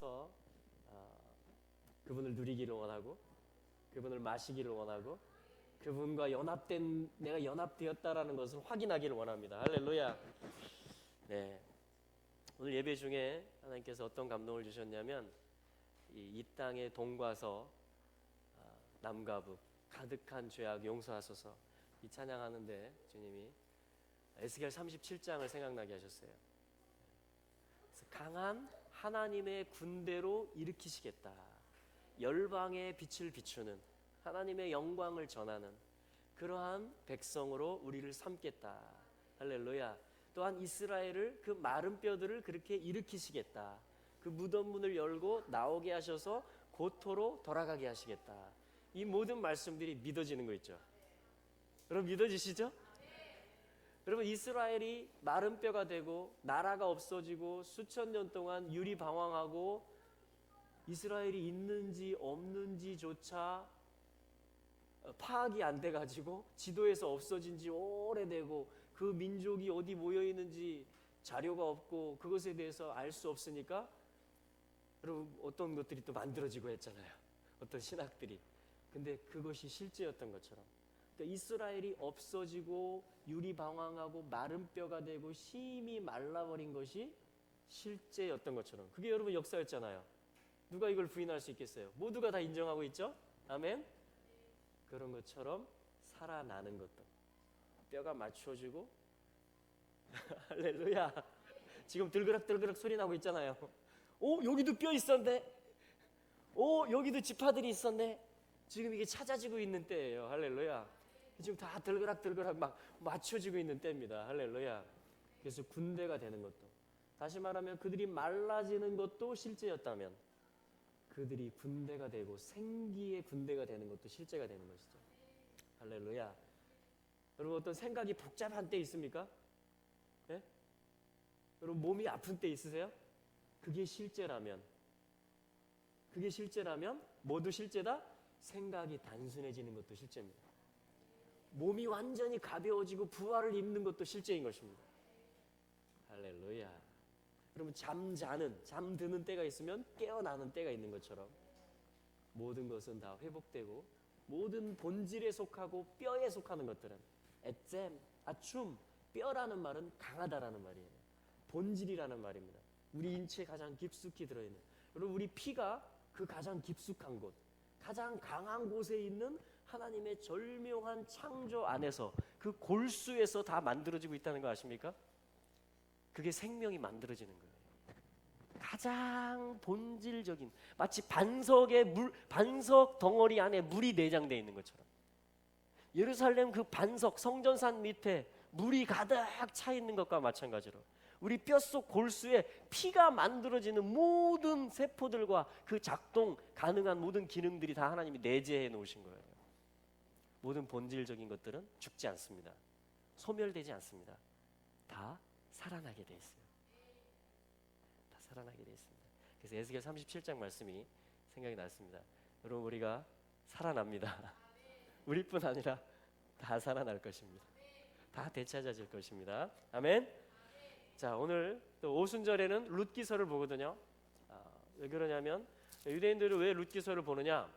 와서 그분을 누리기를 원하고 그분을 마시기를 원하고 그분과 내가 연합되었다라는 것을 확인하기를 원합니다. 할렐루야. 네. 오늘 예배 중에 하나님께서 어떤 감동을 주셨냐면 이 땅의 동과서 남과 북 가득한 죄악 용서하소서 이 찬양하는데 주님이 에스겔 37장을 생각나게 하셨어요. 그래서 강한 하나님의 군대로 일으키시겠다. 열방의 빛을 비추는 하나님의 영광을 전하는 그러한 백성으로 우리를 삼겠다. 할렐루야. 또한 이스라엘을 그 마른 뼈들을 그렇게 일으키시겠다. 그 무덤 문을 열고 나오게 하셔서 고토로 돌아가게 하시겠다. 이 모든 말씀들이 믿어지는 거 있죠. 여러분 믿어지시죠? 여러분 이스라엘이 마른 뼈가 되고 나라가 없어지고 수천 년 동안 유리방황하고 이스라엘이 있는지 없는지조차 파악이 안 돼가지고 지도에서 없어진 지 오래되고 그 민족이 어디 모여 있는지 자료가 없고 그것에 대해서 알 수 없으니까 여러분 어떤 것들이 또 만들어지고 했잖아요. 어떤 신학들이. 근데 그것이 실제였던 것처럼 그러니까 이스라엘이 없어지고 유리방황하고 마른 뼈가 되고 심히 말라버린 것이 실제였던 것처럼 그게 여러분 역사였잖아요. 누가 이걸 부인할 수 있겠어요? 모두가 다 인정하고 있죠? 아멘? 그런 것처럼 살아나는 것도 뼈가 맞춰지고 할렐루야. 지금 들그락 소리 나고 있잖아요. 오 여기도 뼈 있었네. 오 여기도 지파들이 있었네. 지금 이게 찾아지고 있는 때예요. 할렐루야. 지금 다 들그락 막 맞춰지고 있는 때입니다. 할렐루야. 그래서 군대가 되는 것도 다시 말하면 그들이 말라지는 것도 실제였다면 그들이 군대가 되고 생기의 군대가 되는 것도 실제가 되는 것이죠. 할렐루야. 여러분 어떤 생각이 복잡한 때 있습니까? 예? 여러분 몸이 아픈 때 있으세요? 그게 실제라면 모두 실제다? 생각이 단순해지는 것도 실제입니다. 몸이 완전히 가벼워지고 부활을 입는 것도 실제인 것입니다. 할렐루야. 여러분 잠드는 때가 있으면 깨어나는 때가 있는 것처럼 모든 것은 다 회복되고 모든 본질에 속하고 뼈에 속하는 것들은 에잼, 아춤, 뼈라는 말은 강하다라는 말이에요. 본질이라는 말입니다. 우리 인체에 가장 깊숙이 들어있는 여러분 우리 피가 그 가장 깊숙한 곳 가장 강한 곳에 있는 하나님의 절묘한 창조 안에서 그 골수에서 다 만들어지고 있다는 거 아십니까? 그게 생명이 만들어지는 거예요. 가장 본질적인 마치 반석 덩어리 안에 물이 내장되어 있는 것처럼 예루살렘 그 반석 성전산 밑에 물이 가득 차 있는 것과 마찬가지로 우리 뼛속 골수에 피가 만들어지는 모든 세포들과 그 작동 가능한 모든 기능들이 다 하나님이 내재해 놓으신 거예요. 모든 본질적인 것들은 죽지 않습니다. 소멸되지 않습니다. 다 살아나게 돼 있어요. 다 살아나게 돼 있습니다. 그래서 에스겔 37장 말씀이 생각이 났습니다. 여러분 우리가 살아납니다. 우리뿐 아니라 다 살아날 것입니다. 다 되찾아질 것입니다. 아멘. 자 오늘 또 오순절에는 룻기서를 보거든요. 왜 그러냐면 유대인들은 왜 룻기서를 보느냐?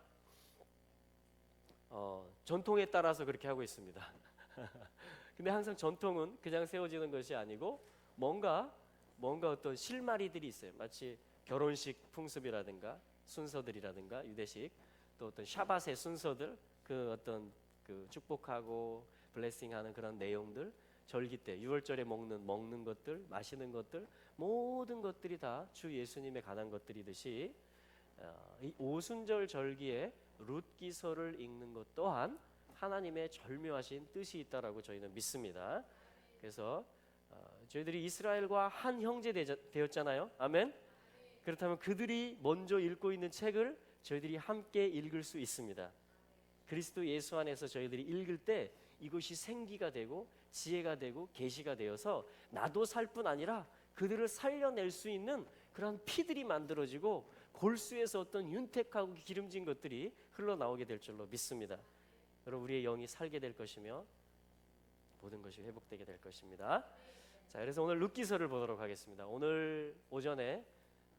전통에 따라서 그렇게 하고 있습니다. 근데 항상 전통은 그냥 세워지는 것이 아니고 뭔가 어떤 실마리들이 있어요. 마치 결혼식 풍습이라든가 순서들이라든가 유대식 또 어떤 샤밧의 순서들 그 어떤 그 축복하고 블레싱하는 그런 내용들 절기 때 6월절에 먹는 것들 마시는 것들 모든 것들이 다 주 예수님에 관한 것들이듯이 이 오순절 절기에 룻기서를 읽는 것 또한 하나님의 절묘하신 뜻이 있다라고 저희는 믿습니다. 그래서 저희들이 이스라엘과 한 형제 되었잖아요. 아멘. 그렇다면 그들이 먼저 읽고 있는 책을 저희들이 함께 읽을 수 있습니다. 그리스도 예수 안에서 저희들이 읽을 때 이것이 생기가 되고 지혜가 되고 계시가 되어서 나도 살 뿐 아니라 그들을 살려낼 수 있는 그런 피들이 만들어지고 골수에서 어떤 윤택하고 기름진 것들이 흘러나오게 될 줄로 믿습니다. 여러분 우리의 영이 살게 될 것이며 모든 것이 회복되게 될 것입니다. 자, 그래서 오늘 룻기서를 보도록 하겠습니다. 오늘 오전에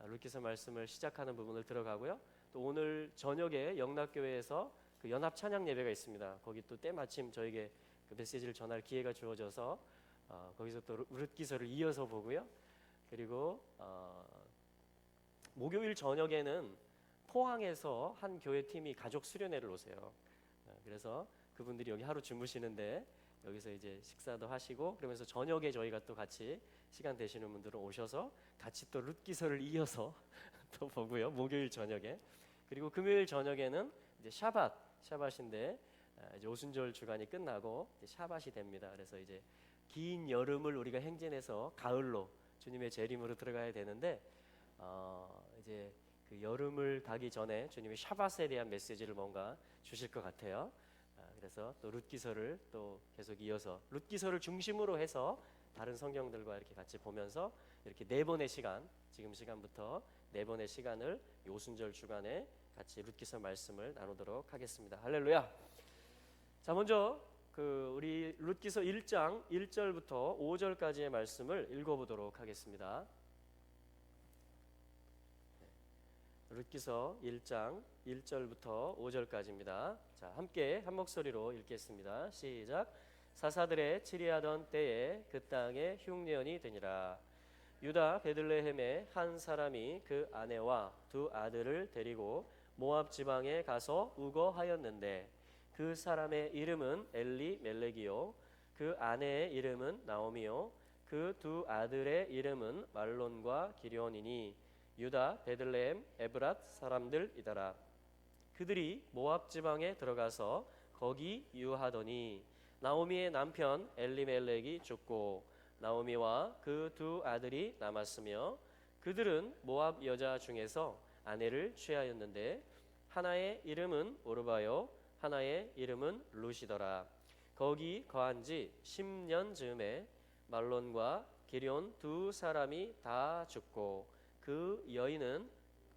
룻기서 말씀을 시작하는 부분을 들어가고요. 또 오늘 저녁에 영락교회에서 그 연합 찬양 예배가 있습니다. 거기 또 때마침 저에게 그 메시지를 전할 기회가 주어져서 거기서 또 룻기서를 이어서 보고요. 그리고 목요일 저녁에는 포항에서 한 교회 팀이 가족 수련회를 오세요. 그래서 그분들이 여기 하루 주무시는데 여기서 이제 식사도 하시고 그러면서 저녁에 저희가 또 같이 시간 되시는 분들은 오셔서 같이 또 룻기서를 이어서 또 보고요. 목요일 저녁에. 그리고 금요일 저녁에는 이제 샤밧인데 이제 오순절 주간이 끝나고 이제 샤밧이 됩니다. 그래서 이제 긴 여름을 우리가 행진해서 가을로 주님의 재림으로 들어가야 되는데 이제 그 여름을 가기 전에 주님이 샤밧에 대한 메시지를 뭔가 주실 것 같아요. 그래서 또 룻기서를 또 계속 이어서 룻기서를 중심으로 해서 다른 성경들과 이렇게 같이 보면서 이렇게 네 번의 시간, 지금 시간부터 네 번의 시간을 오순절 주간에 같이 룻기서 말씀을 나누도록 하겠습니다. 할렐루야. 자, 먼저 그 우리 룻기서 1장 1절부터 5절까지의 말씀을 읽어보도록 하겠습니다. 룻기서 1장 1절부터 5절까지입니다. 자, 함께 한 목소리로 읽겠습니다. 시작. 사사들의 치리하던 때에 그 땅에 흉년이 되니라. 유다 베들레헴에 한 사람이 그 아내와 두 아들을 데리고 모압 지방에 가서 우거하였는데 그 사람의 이름은 엘리멜렉이요 그 아내의 이름은 나오미요 그 두 아들의 이름은 말론과 기련이니 유다 베들레헴 에브랏 사람들이더라. 그들이 모압 지방에 들어가서 거기 유하더니 나오미의 남편 엘리멜렉이 죽고 나오미와 그 두 아들이 남았으며 그들은 모압 여자 중에서 아내를 취하였는데 하나의 이름은 오르바요 하나의 이름은 룻이더라. 거기 거한 지 10년 즈음에 말론과 기럨 두 사람이 다 죽고 그 여인은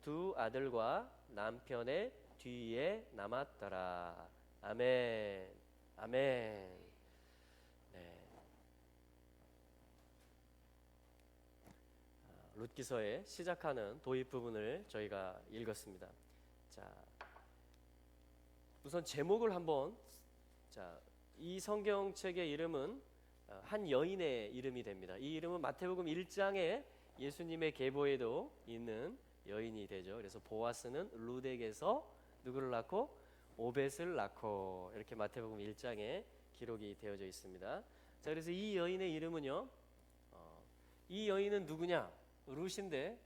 두 아들과 남편의 뒤에 남았더라. 아멘. 아멘. 네. 룻기서에 시작하는 도입 부분을 저희가 읽었습니다. 자, 우선 제목을 한번 이 성경책의 이름은 한 여인의 이름이 됩니다. 이 이름은 마태복음 1장에 예수님의 계보에도 있는 여인이 되죠. 그래서 보아스는 룻에게서 누구를 낳고 오벳을 낳고 이렇게 마태복음 1장에 기록이 되어져 있습니다. 자, 그래서 이 여인의 이름은요. 이 여인은 누구냐? 룻인데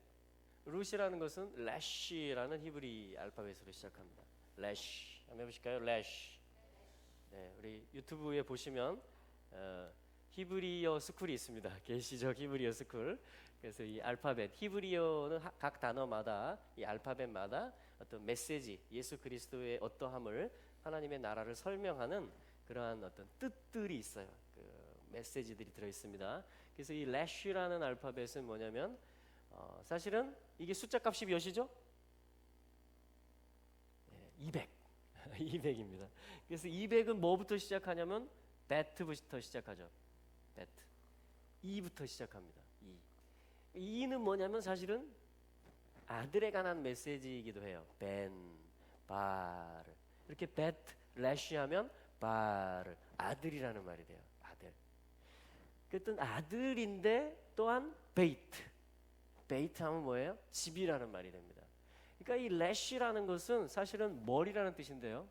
룻이라는 것은 래쉬라는 히브리 알파벳으로 시작합니다. 래쉬 한번 해보실까요? 래쉬. 네, 우리 유튜브에 보시면 히브리어 스쿨이 있습니다. 계시적 히브리어 스쿨. 그래서 이 알파벳 히브리어는 각 단어마다 이 알파벳마다 어떤 메시지, 예수 그리스도의 어떠함을 하나님의 나라를 설명하는 그러한 어떤 뜻들이 있어요. 그 메시지들이 들어 있습니다. 그래서 이 래쉬라는 알파벳은 뭐냐면 사실은 이게 숫자 값이 몇이죠? 200. 200입니다. 그래서 200은 뭐부터 시작하냐면 배트부터 시작하죠. 배트. 2부터 시작합니다. 2는 뭐냐면 사실은 아들에 관한 메시지이기도 해요. 벤, 바르. 이렇게 배트, 래쉬 하면 바르. 아들이라는 말이 돼요. 아들. 그랬던 아들인데 또한 베이트. 베이트 하면 뭐예요? 집이라는 말이 됩니다. 그러니까 이 래쉬라는 것은 사실은 머리라는 뜻인데요.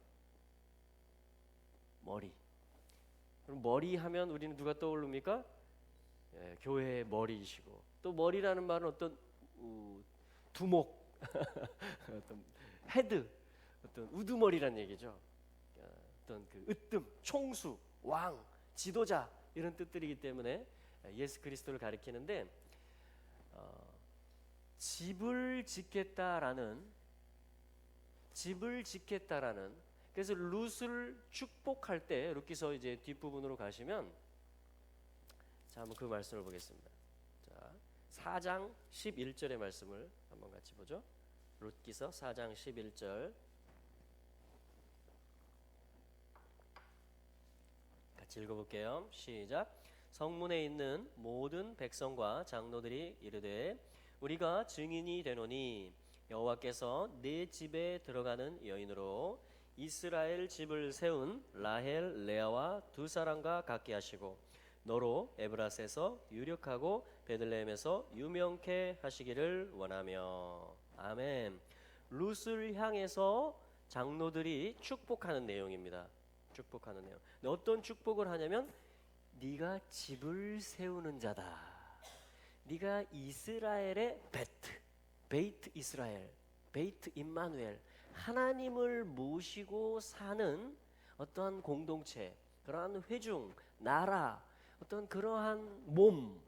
머리. 그럼 머리 하면 우리는 누가 떠오릅니까? 교회의 머리이시고 또 머리라는 말은 어떤 두목, 어떤 헤드, 어떤 우두머리란 얘기죠. 어떤 그 으뜸, 총수, 왕, 지도자 이런 뜻들이기 때문에 예수 그리스도를 가리키는데 집을 짓겠다라는 그래서 룻을 축복할 때 룻기서 이제 뒷부분으로 가시면 자 한번 그 말씀을 보겠습니다. 자 4장 11절의 말씀을 한번 같이 보죠. 룻기서 4장 11절 같이 읽어볼게요. 시작. 성문에 있는 모든 백성과 장로들이 이르되 우리가 증인이 되노니 여호와께서 내 집에 들어가는 여인으로 이스라엘 집을 세운 라헬 레아와 두 사람과 같게 하시고 너로 에브라스에서 유력하고 베들레헴에서 유명케 하시기를 원하며. 아멘. 룻을 향해서 장로들이 축복하는 내용입니다. 축복하는 내용. 어떤 축복을 하냐면 네가 집을 세우는 자다. 네가 이스라엘의 베이트 이스라엘, 베이트 임마누엘, 하나님을 모시고 사는 어떠한 공동체, 그러한 회중, 나라, 어떤 그러한 몸,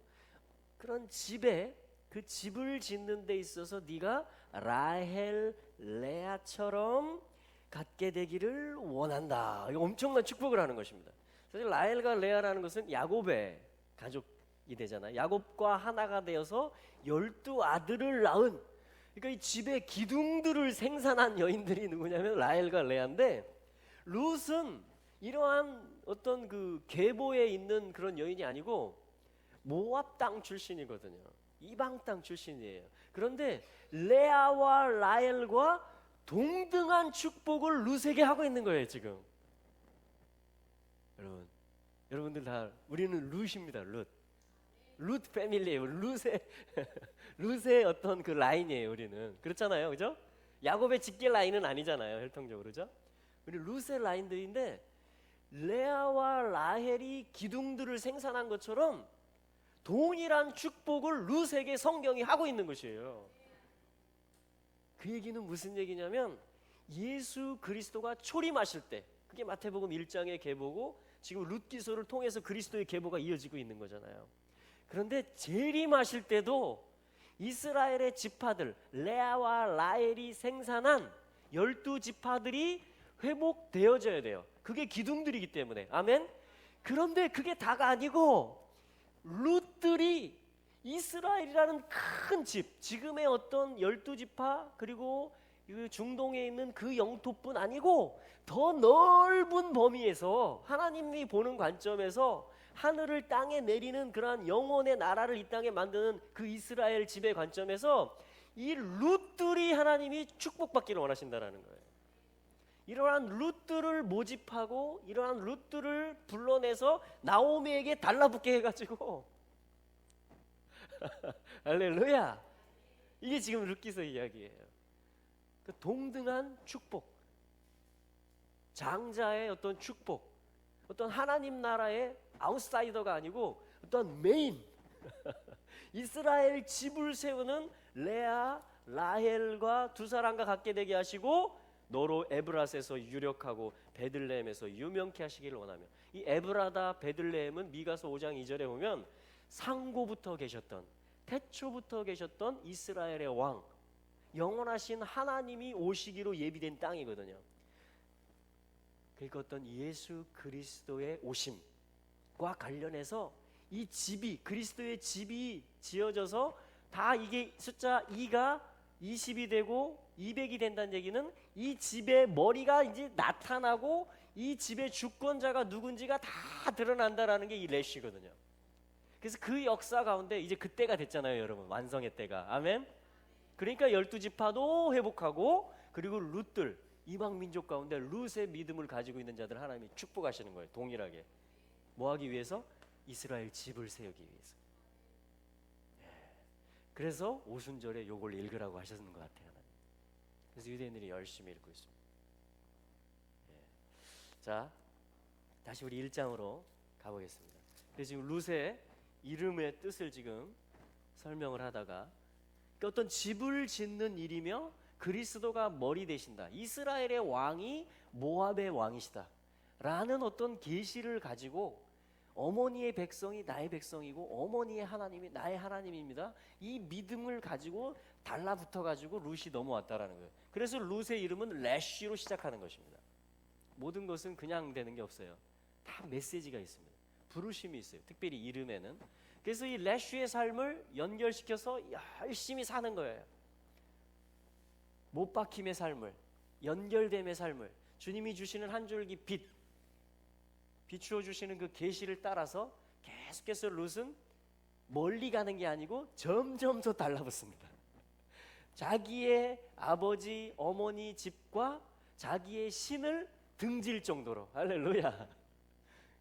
그런 집에 그 집을 짓는 데 있어서 네가 라헬 레아처럼 갖게 되기를 원한다. 이거 엄청난 축복을 하는 것입니다. 사실 라헬과 레아라는 것은 야곱의 가족이 되잖아요. 야곱과 하나가 되어서 12아들을 낳은, 그러니까 이 집에 기둥들을 생산한 여인들이 누구냐면 라헬과 레아인데, 룻은 이러한 어떤 그 계보에 있는 그런 여인이 아니고 모압 땅 출신이거든요. 이방 땅 출신이에요. 그런데 레아와 라헬과 동등한 축복을 룻에게 하고 있는 거예요 지금. 여러분들 다 우리는 룻입니다. 룻 패밀리예요. 룻의 어떤 그 라인이에요. 우리는 그렇잖아요, 그죠? 야곱의 직계 라인은 아니잖아요, 혈통적으로, 그죠? 우리 룻의 라인들인데 레아와 라헬이 기둥들을 생산한 것처럼 동일한 축복을 룻에게 성경이 하고 있는 것이에요. 그 얘기는 무슨 얘기냐면 예수 그리스도가 초림하실 때, 그게 마태복음 1장의 계보고 지금 룻기서를 통해서 그리스도의 계보가 이어지고 있는 거잖아요. 그런데 재림하실 때도 이스라엘의 지파들 레아와 라헬이 생산한 12지파들이 회복되어져야 돼요. 그게 기둥들이기 때문에. 아멘. 그런데 그게 다가 아니고 룻들이 이스라엘이라는 큰 집, 지금의 어떤 12지파 그리고 중동에 있는 그 영토뿐 아니고 더 넓은 범위에서 하나님이 보는 관점에서 하늘을 땅에 내리는 그러한 영혼의 나라를 이 땅에 만드는 그 이스라엘 집의 관점에서 이 룻들이 하나님이 축복받기를 원하신다라는 거예요. 이러한 룻들을 모집하고 이러한 룻들을 불러내서 나오미에게 달라붙게 해가지고 할렐루야. 이게 지금 룻기서 이야기예요. 그 동등한 축복, 장자의 어떤 축복, 어떤 하나님 나라의 아웃사이더가 아니고 어떤 메인 이스라엘 집을 세우는 레아, 라헬과 두 사람과 갖게 되게 하시고 너로 에브라스에서 유력하고 베들레헴에서 유명케 하시기를 원하며. 이 에브라다 베들레헴은 미가서 5장 2절에 보면 상고부터 계셨던, 태초부터 계셨던 이스라엘의 왕, 영원하신 하나님이 오시기로 예비된 땅이거든요. 그러니까 어떤 예수 그리스도의 오심과 관련해서 이 집이, 그리스도의 집이 지어져서 다 이게 숫자 2가 20이 되고 200이 된다는 얘기는 이 집의 머리가 이제 나타나고 이 집의 주권자가 누군지가 다 드러난다라는 게 이 래쉬거든요. 그래서 그 역사 가운데 이제 그때가 됐잖아요, 여러분. 완성의 때가. 아멘. 그러니까 12지파도 회복하고 그리고 룻들, 이방 민족 가운데 룻의 믿음을 가지고 있는 자들 하나님이 축복하시는 거예요. 동일하게. 뭐 하기 위해서? 이스라엘 집을 세우기 위해서. 그래서 오순절에 요걸 읽으라고 하셨는 것 같아요. 그래서 유대인들이 열심히 읽고 있습니다. 자, 다시 우리 1장으로 가보겠습니다. 그래서 지금 룻의 이름의 뜻을 지금 설명을 하다가 어떤 집을 짓는 일이며 그리스도가 머리 되신다, 이스라엘의 왕이 모압의 왕이시다 라는 어떤 계시를 가지고 어머니의 백성이 나의 백성이고 어머니의 하나님이 나의 하나님입니다, 이 믿음을 가지고 달라붙어 가지고 룻이 넘어왔다라는 거예요. 그래서 룻의 이름은 래쉬로 시작하는 것입니다. 모든 것은 그냥 되는 게 없어요. 다 메시지가 있습니다. 부르심이 있어요. 특별히 이름에는. 그래서 이 래쉬의 삶을 연결시켜서 열심히 사는 거예요. 못 박힘의 삶을, 연결됨의 삶을, 주님이 주시는 한 줄기 비추어 주시는 그 계시를 따라서 계속해서 룻은 멀리 가는 게 아니고 점점 더 달라붙습니다. 자기의 아버지, 어머니 집과 자기의 신을 등질 정도로, 할렐루야.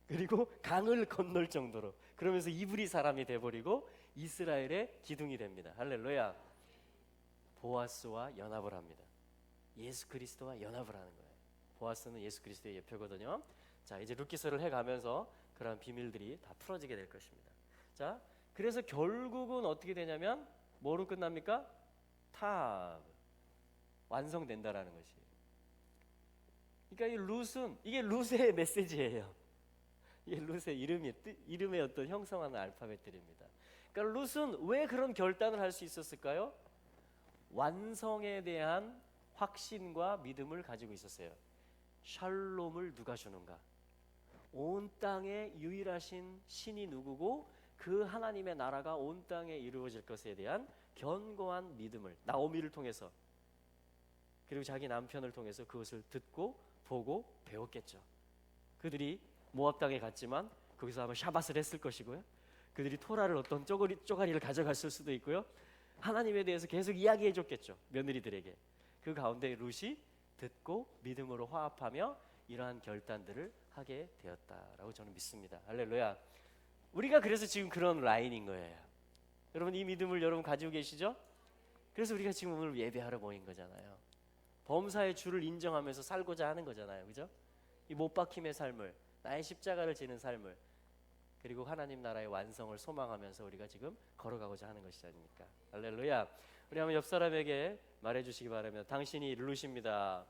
그리고 강을 건널 정도로, 그러면서 이브리 사람이 돼버리고 이스라엘의 기둥이 됩니다. 할렐루야. 보아스와 연합을 합니다. 예수 그리스도와 연합을 하는 거예요. 보아스는 예수 그리스도의 예표거든요. 자, 이제 룻기서를 해가면서 그런 비밀들이 다 풀어지게 될 것입니다. 자, 그래서 결국은 어떻게 되냐면 뭐로 끝납니까? 탑, 완성된다라는 것이. 그러니까 이 룻은, 이게 룻의 메시지예요. 이게 룻의 이름의 어떤 형성하는 알파벳들입니다. 그러니까 룻은 왜 그런 결단을 할 수 있었을까요? 완성에 대한 확신과 믿음을 가지고 있었어요. 샬롬을 누가 주는가? 온 땅에 유일하신 신이 누구고 그 하나님의 나라가 온 땅에 이루어질 것에 대한 견고한 믿음을, 나오미를 통해서, 그리고 자기 남편을 통해서 그것을 듣고 보고 배웠겠죠. 그들이 모압 땅에 갔지만 거기서 아마 샤밧을 했을 것이고요. 그들이 토라를 어떤 쪼가리를 가져갔을 수도 있고요. 하나님에 대해서 계속 이야기해 줬겠죠, 며느리들에게. 그 가운데 룻이 듣고 믿음으로 화합하며 이러한 결단들을 하게 되었다라고 저는 믿습니다. 할렐루야. 우리가 그래서 지금 그런 라인인 거예요. 여러분, 이 믿음을 여러분 가지고 계시죠? 그래서 우리가 지금 오늘 예배하러 모인 거잖아요. 범사의 주를 인정하면서 살고자 하는 거잖아요. 그죠? 이 못 박힘의 삶을, 나의 십자가를 지는 삶을, 그리고 하나님 나라의 완성을 소망하면서 우리가 지금 걸어가고자 하는 것이 아닙니까? 할렐루야. 우리 한번 옆 사람에게 말해주시기 바랍니다. 당신이 룻입니다.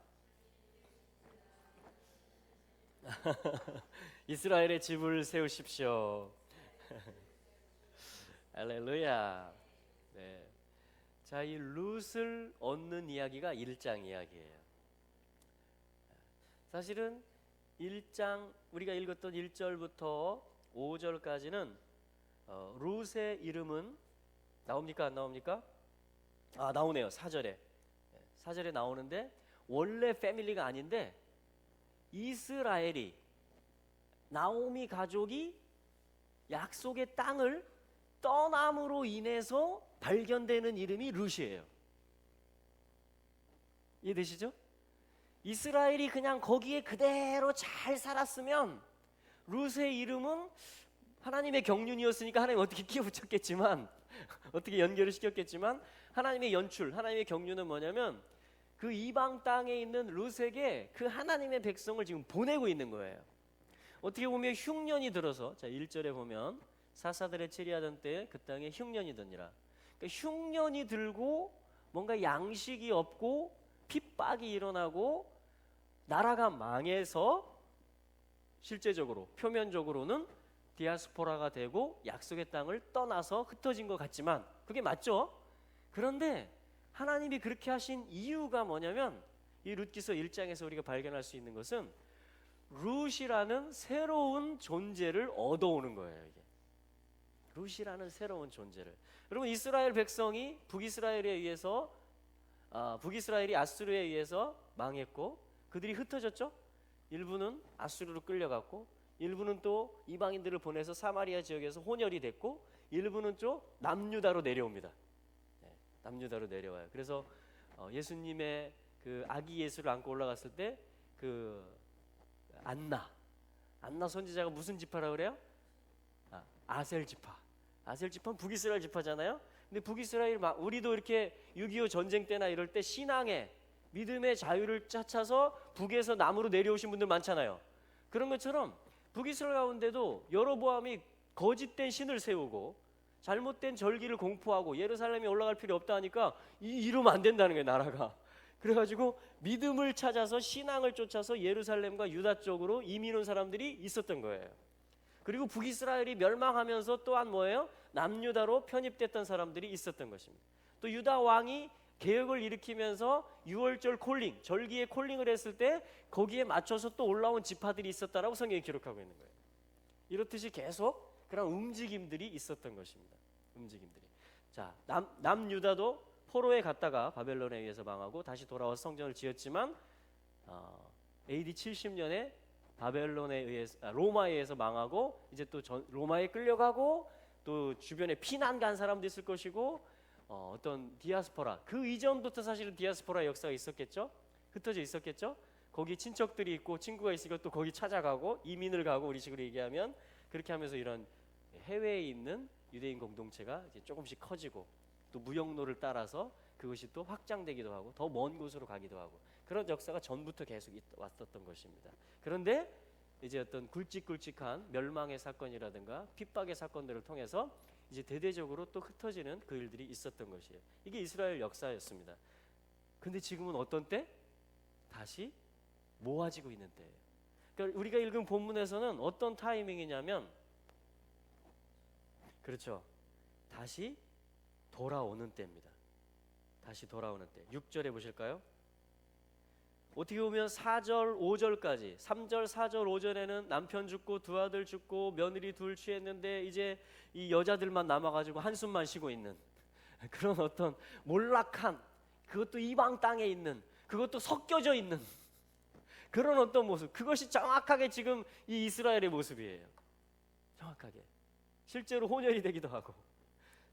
이스라엘의 집을 세우십시오. 할렐루야. 네. 자, 이 룻을 얻는 이야기가 1장 이야기예요. 사실은 1장 우리가 읽었던 1절부터 5절까지는 룻의 이름은 나옵니까 안 나옵니까? 아, 나오네요. 4절에. 4절에 나오는데 원래 패밀리가 아닌데 이스라엘이, 나오미 가족이 약속의 땅을 떠남으로 인해서 발견되는 이름이 룻이에요. 이해되시죠? 이스라엘이 그냥 거기에 그대로 잘 살았으면 룻의 이름은 하나님의 경륜이었으니까 하나님 어떻게 끼워붙였겠지만, 어떻게 연결을 시켰겠지만, 하나님의 연출, 하나님의 경륜은 뭐냐면 그 이방 땅에 있는 룻에게 그 하나님의 백성을 지금 보내고 있는 거예요. 어떻게 보면 흉년이 들어서, 자 1절에 보면 사사들의 치리하던 때에 그 땅에 흉년이 드니라. 그러니까 흉년이 들고 뭔가 양식이 없고 핍박이 일어나고 나라가 망해서 실제적으로, 표면적으로는 디아스포라가 되고 약속의 땅을 떠나서 흩어진 것 같지만 그게 맞죠? 그런데 하나님이 그렇게 하신 이유가 뭐냐면, 이 룻기서 1장에서 우리가 발견할 수 있는 것은 룻이라는 새로운 존재를 얻어오는 거예요. 이게 룻이라는 새로운 존재를. 여러분, 이스라엘 백성이 북이스라엘이 아수르에 의해서 망했고 그들이 흩어졌죠. 일부는 아수르로 끌려갔고, 일부는 또 이방인들을 보내서 사마리아 지역에서 혼혈이 됐고, 일부는 또 남유다로 내려옵니다. 남유다로 내려와요. 그래서 예수님의 그 아기 예수를 안고 올라갔을 때 그 안나 선지자가 무슨 지파라고 그래요? 아셀 지파. 아셀 지파는 북이스라엘 지파잖아요. 근데 북이스라엘, 우리도 이렇게 6.25 전쟁 때나 이럴 때 신앙의 믿음의 자유를 찾아서 북에서 남으로 내려오신 분들 많잖아요. 그런 것처럼 북이스라엘 가운데도 여로보암이 거짓된 신을 세우고 잘못된 절기를 공포하고 예루살렘에 올라갈 필요 없다 하니까 이러면 안 된다는 거예요, 나라가. 그래가지고 믿음을 찾아서 신앙을 쫓아서 예루살렘과 유다 쪽으로 이민 온 사람들이 있었던 거예요. 그리고 북이스라엘이 멸망하면서 또한 뭐예요? 남유다로 편입됐던 사람들이 있었던 것입니다. 또 유다 왕이 개혁을 일으키면서 유월절 콜링, 절기에 콜링을 했을 때 거기에 맞춰서 또 올라온 지파들이 있었다라고 성경이 기록하고 있는 거예요. 이렇듯이 계속 그런 움직임들이 있었던 것입니다. 움직임들이. 자, 남유다도 포로에 갔다가 바벨론에 의해서 망하고 다시 돌아와서 성전을 지었지만 AD 70년에 바벨론에 의해서, 로마에 의해서 망하고 이제 또 로마에 끌려가고 또 주변에 피난 간 사람도 있을 것이고 어떤 디아스포라, 그 이전부터 사실은 디아스포라 역사가 있었겠죠. 흩어져 있었겠죠. 거기 친척들이 있고 친구가 있으니까 또 거기 찾아가고 이민을 가고, 우리 식으로 얘기하면 그렇게 하면서 이런 해외에 있는 유대인 공동체가 이제 조금씩 커지고, 또 무역로를 따라서 그것이 또 확장되기도 하고 더 먼 곳으로 가기도 하고, 그런 역사가 전부터 계속 왔었던 것입니다. 그런데 이제 어떤 굵직굵직한 멸망의 사건이라든가 핍박의 사건들을 통해서 이제 대대적으로 또 흩어지는 그 일들이 있었던 것이에요. 이게 이스라엘 역사였습니다. 근데 지금은 어떤 때? 다시 모아지고 있는 때예요. 그러니까 우리가 읽은 본문에서는 어떤 타이밍이냐면, 그렇죠, 다시 돌아오는 때입니다. 다시 돌아오는 때. 6절에 보실까요? 어떻게 보면 4절 5절까지, 3절 4절 5절에는 남편 죽고 두 아들 죽고 며느리 둘 취했는데 이제 이 여자들만 남아가지고 한숨만 쉬고 있는 그런 어떤 몰락한, 그것도 이방 땅에 있는, 그것도 섞여져 있는 그런 어떤 모습, 그것이 정확하게 지금 이 이스라엘의 모습이에요. 정확하게 실제로 혼혈이 되기도 하고,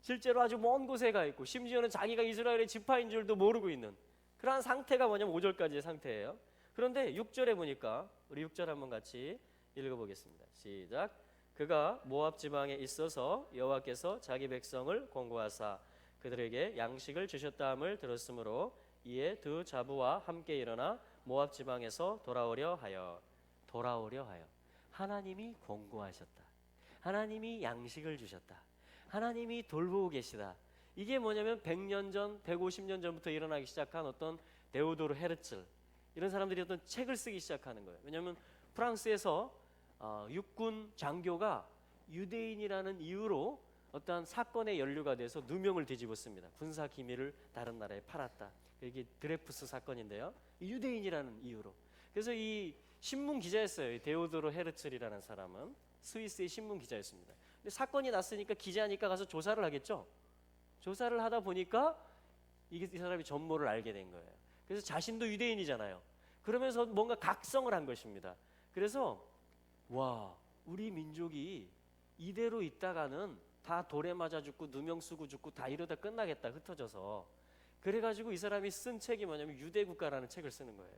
실제로 아주 먼 곳에 가 있고, 심지어는 자기가 이스라엘의 지파인 줄도 모르고 있는 그러한 상태가 뭐냐면 5절까지의 상태예요. 그런데 6절에 보니까, 우리 6절 한번 같이 읽어보겠습니다. 시작. 그가 모압 지방에 있어서 여호와께서 자기 백성을 권고하사 그들에게 양식을 주셨다함을 들었으므로 이에 두 자부와 함께 일어나 모압 지방에서 돌아오려 하여. 하나님이 권고하셨다. 하나님이 양식을 주셨다. 하나님이 돌보고 계시다. 이게 뭐냐면 100년 전, 150년 전부터 일어나기 시작한 어떤 데오도르 헤르츠, 이런 사람들이 어떤 책을 쓰기 시작하는 거예요. 왜냐하면 프랑스에서 육군 장교가 유대인이라는 이유로 어떠한 사건에 연루가 돼서 누명을 뒤집었습니다. 군사 기밀을 다른 나라에 팔았다. 이게 드레푸스 사건인데요. 유대인이라는 이유로. 그래서 이 신문 기자였어요. 데오도르 헤르츠이라는 사람은 스위스의 신문 기자였습니다. 근데 사건이 났으니까 기자니까 가서 조사를 하겠죠. 조사를 하다 보니까 이 사람이 전모를 알게 된 거예요. 그래서 자신도 유대인이잖아요. 그러면서 뭔가 각성을 한 것입니다. 그래서 와, 우리 민족이 이대로 있다가는 다 돌에 맞아 죽고 누명 쓰고 죽고 다 이러다 끝나겠다, 흩어져서. 그래가지고 이 사람이 쓴 책이 뭐냐면 유대국가라는 책을 쓰는 거예요.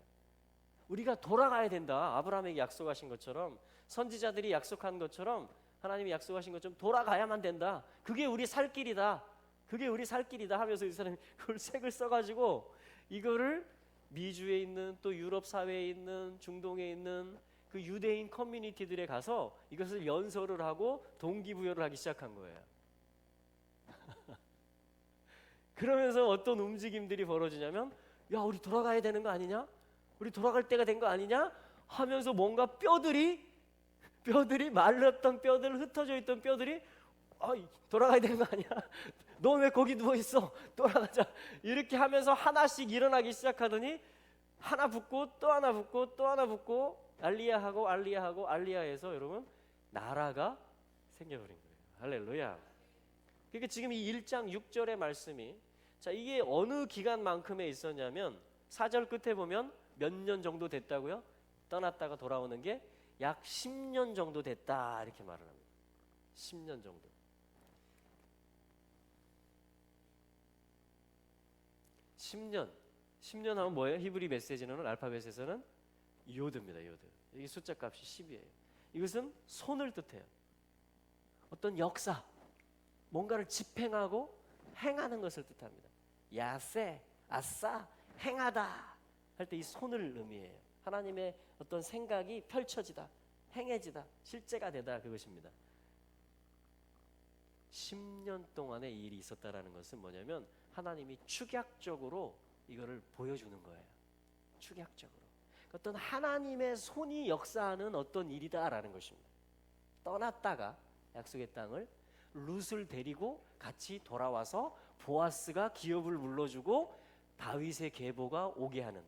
우리가 돌아가야 된다. 아브라함에게 약속하신 것처럼, 선지자들이 약속한 것처럼, 하나님이 약속하신 것처럼 돌아가야만 된다. 그게 우리 살 길이다. 그게 우리 살 길이다 하면서 이 사람이 그걸 책을 써가지고 이거를 미주에 있는, 또 유럽 사회에 있는, 중동에 있는 그 유대인 커뮤니티들에 가서 이것을 연설을 하고 동기부여를 하기 시작한 거예요. 그러면서 어떤 움직임들이 벌어지냐면, 야, 우리 돌아가야 되는 거 아니냐? 우리 돌아갈 때가 된 거 아니냐? 하면서 뭔가 뼈들이 말랐던 뼈들, 흩어져 있던 뼈들이 돌아가야 되는 거 아니야? 너 왜 거기 누워있어? 돌아가자. 이렇게 하면서 하나씩 일어나기 시작하더니 하나 붙고 또 하나 붙고 또 하나 붙고 알리야하고 알리야해서 여러분 나라가 생겨버린 거예요. 할렐루야. 그러니까 지금 이 1장 6절의 말씀이, 자, 이게 어느 기간만큼에 있었냐면 4절 끝에 보면 몇 년 정도 됐다고요? 떠났다가 돌아오는 게 약 10년 정도 됐다, 이렇게 말을 합니다. 10년 정도. 10년 하면 뭐예요? 히브리 메시지는 알파벳에서는 요드입니다. 요드. 이게 숫자 값이 10이에요. 이것은 손을 뜻해요. 어떤 역사, 뭔가를 집행하고 행하는 것을 뜻합니다. 야세, 아싸, 행하다 할 때 이 손을 의미해요. 하나님의 어떤 생각이 펼쳐지다, 행해지다, 실제가 되다, 그것입니다. 10년 동안의 일이 있었다라는 것은 뭐냐면 하나님이 축약적으로 이거를 보여주는 거예요. 축약적으로. 어떤 하나님의 손이 역사하는 어떤 일이다라는 것입니다. 떠났다가 약속의 땅을 룻을 데리고 같이 돌아와서 보아스가 기업을 물러주고 다윗의 계보가 오게 하는,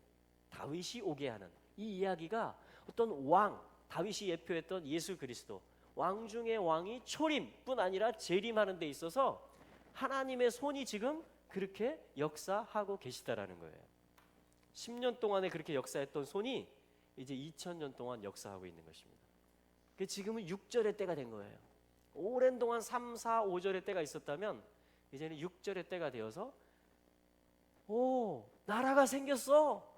다윗이 오게 하는 이 이야기가 어떤 왕, 다윗이 예표했던 예수 그리스도, 왕 중의 왕이 초림뿐 아니라 재림하는 데 있어서 하나님의 손이 지금 그렇게 역사하고 계시다라는 거예요. 10년 동안에 그렇게 역사했던 손이 이제 2000년 동안 역사하고 있는 것입니다. 지금은 6절의 때가 된 거예요. 오랜 동안 3, 4, 5절의 때가 있었다면 이제는 6절의 때가 되어서 오, 나라가 생겼어.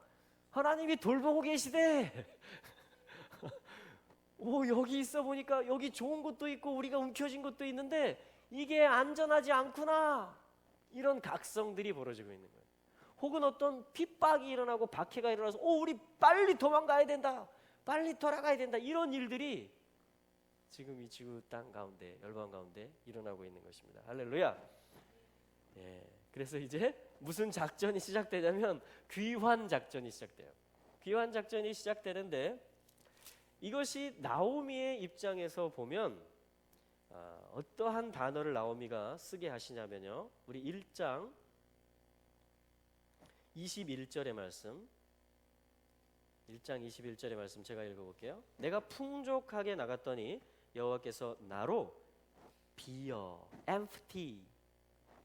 하나님이 돌보고 계시대. 오, 여기 있어 보니까 여기 좋은 것도 있고 우리가 움켜쥔 것도 있는데 이게 안전하지 않구나. 이런 각성들이 벌어지고 있는 거예요. 혹은 어떤 핍박이 일어나고 박해가 일어나서 우리 빨리 도망가야 된다. 빨리 돌아가야 된다. 이런 일들이 지금 이 지구 땅 가운데, 열방 가운데 일어나고 있는 것입니다. 할렐루야. 예, 그래서 이제 무슨 작전이 시작되냐면 귀환 작전이 시작돼요. 귀환 작전이 시작되는데 이것이 나오미의 입장에서 보면 어떠한 단어를 나오미가 쓰게 하시냐면요. 우리 1장 21절의 말씀, 1장 21절의 말씀 제가 읽어볼게요. 내가 풍족하게 나갔더니 여호와께서 나로 비어, empty,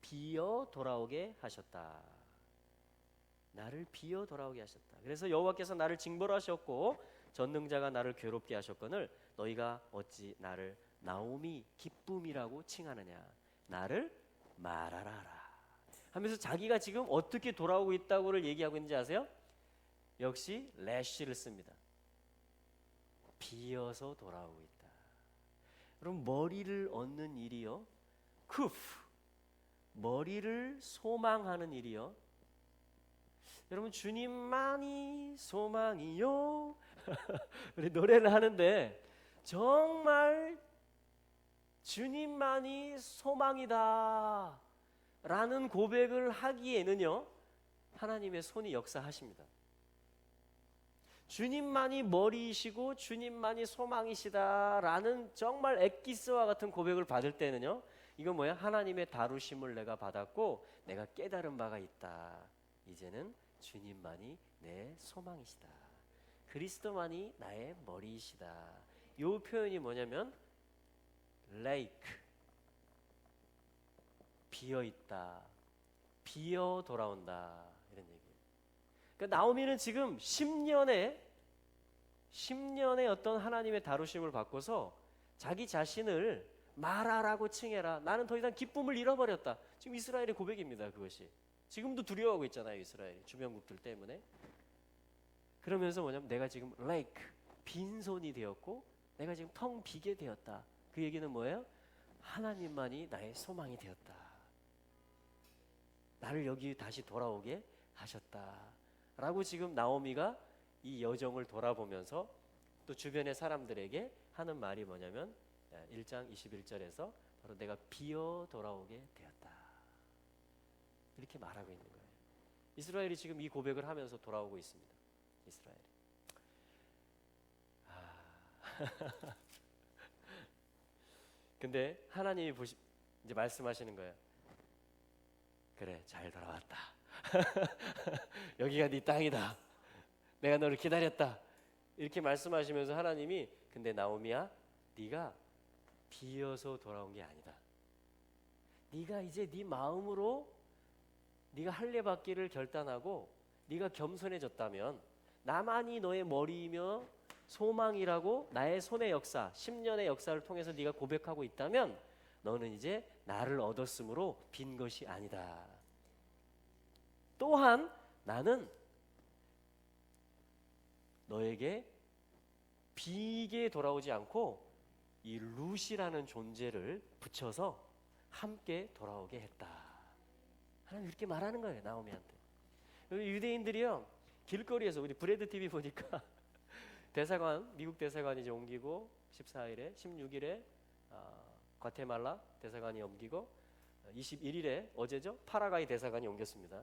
비어 돌아오게 하셨다. 나를 비어 돌아오게 하셨다. 그래서 여호와께서 나를 징벌하셨고 전능자가 나를 괴롭게 하셨거늘 너희가 어찌 나를 나오미 기쁨이라고 칭하느냐. 나를 말하라라 하면서 자기가 지금 어떻게 돌아오고 있다고를 얘기하고 있는지 아세요? 역시 래쉬를 씁니다. 비어서 돌아오고 있다. 그럼 머리를 얻는 일이요, 쿠프, 머리를 소망하는 일이요. 여러분, 주님만이 소망이요. 우리 노래를 하는데 정말 주님만이 소망이다 라는 고백을 하기에는요, 하나님의 손이 역사하십니다. 주님만이 머리이시고 주님만이 소망이시다라는 정말 엑기스와 같은 고백을 받을 때는요, 이건 뭐야? 하나님의 다루심을 내가 받았고 내가 깨달은 바가 있다. 이제는 주님만이 내 소망이시다. 그리스도만이 나의 머리이시다. 이 표현이 뭐냐면 lake, 비어있다, 비어 돌아온다, 이런 얘기예요. 그러니까 나오미는 지금 10년의 어떤 하나님의 다루심을 받고서 자기 자신을 마라라고 칭해라. 나는 더 이상 기쁨을 잃어버렸다. 지금 이스라엘의 고백입니다. 그것이 지금도 두려워하고 있잖아요. 이스라엘이 주변국들 때문에. 그러면서 뭐냐면 내가 지금 lake, 빈손이 되었고 내가 지금 텅 비게 되었다. 그 얘기는 뭐예요? 하나님만이 나의 소망이 되었다. 나를 여기 다시 돌아오게 하셨다 라고 지금 나오미가 이 여정을 돌아보면서 또 주변의 사람들에게 하는 말이 뭐냐면 1장 21절에서 바로 내가 비어 돌아오게 되었다 이렇게 말하고 있는 거예요. 이스라엘이 지금 이 고백을 하면서 돌아오고 있습니다. 이스라엘이. 근데 하나님이 이제 말씀하시는 거예요. 그래, 잘 돌아왔다. 여기가 네 땅이다. 내가 너를 기다렸다. 이렇게 말씀하시면서 하나님이 근데 나오미야, 네가 비어서 돌아온 게 아니다. 네가 이제 네 마음으로 네가 할례 받기를 결단하고 네가 겸손해졌다면, 나만이 너의 머리이며 소망이라고 나의 손의 역사, 10년의 역사를 통해서 네가 고백하고 있다면 너는 이제 나를 얻었으므로 빈 것이 아니다. 또한 나는 너에게 비게 돌아오지 않고 이 룻이라는 존재를 붙여서 함께 돌아오게 했다. 하나님 이렇게 말하는 거예요. 나오미한테. 유대인들이요, 길거리에서 우리 브레드 TV 보니까 대사관, 미국 대사관이 이제 옮기고 14일에 16일에 과테말라 대사관이 옮기고 21일에 어제죠, 파라과이 대사관이 옮겼습니다.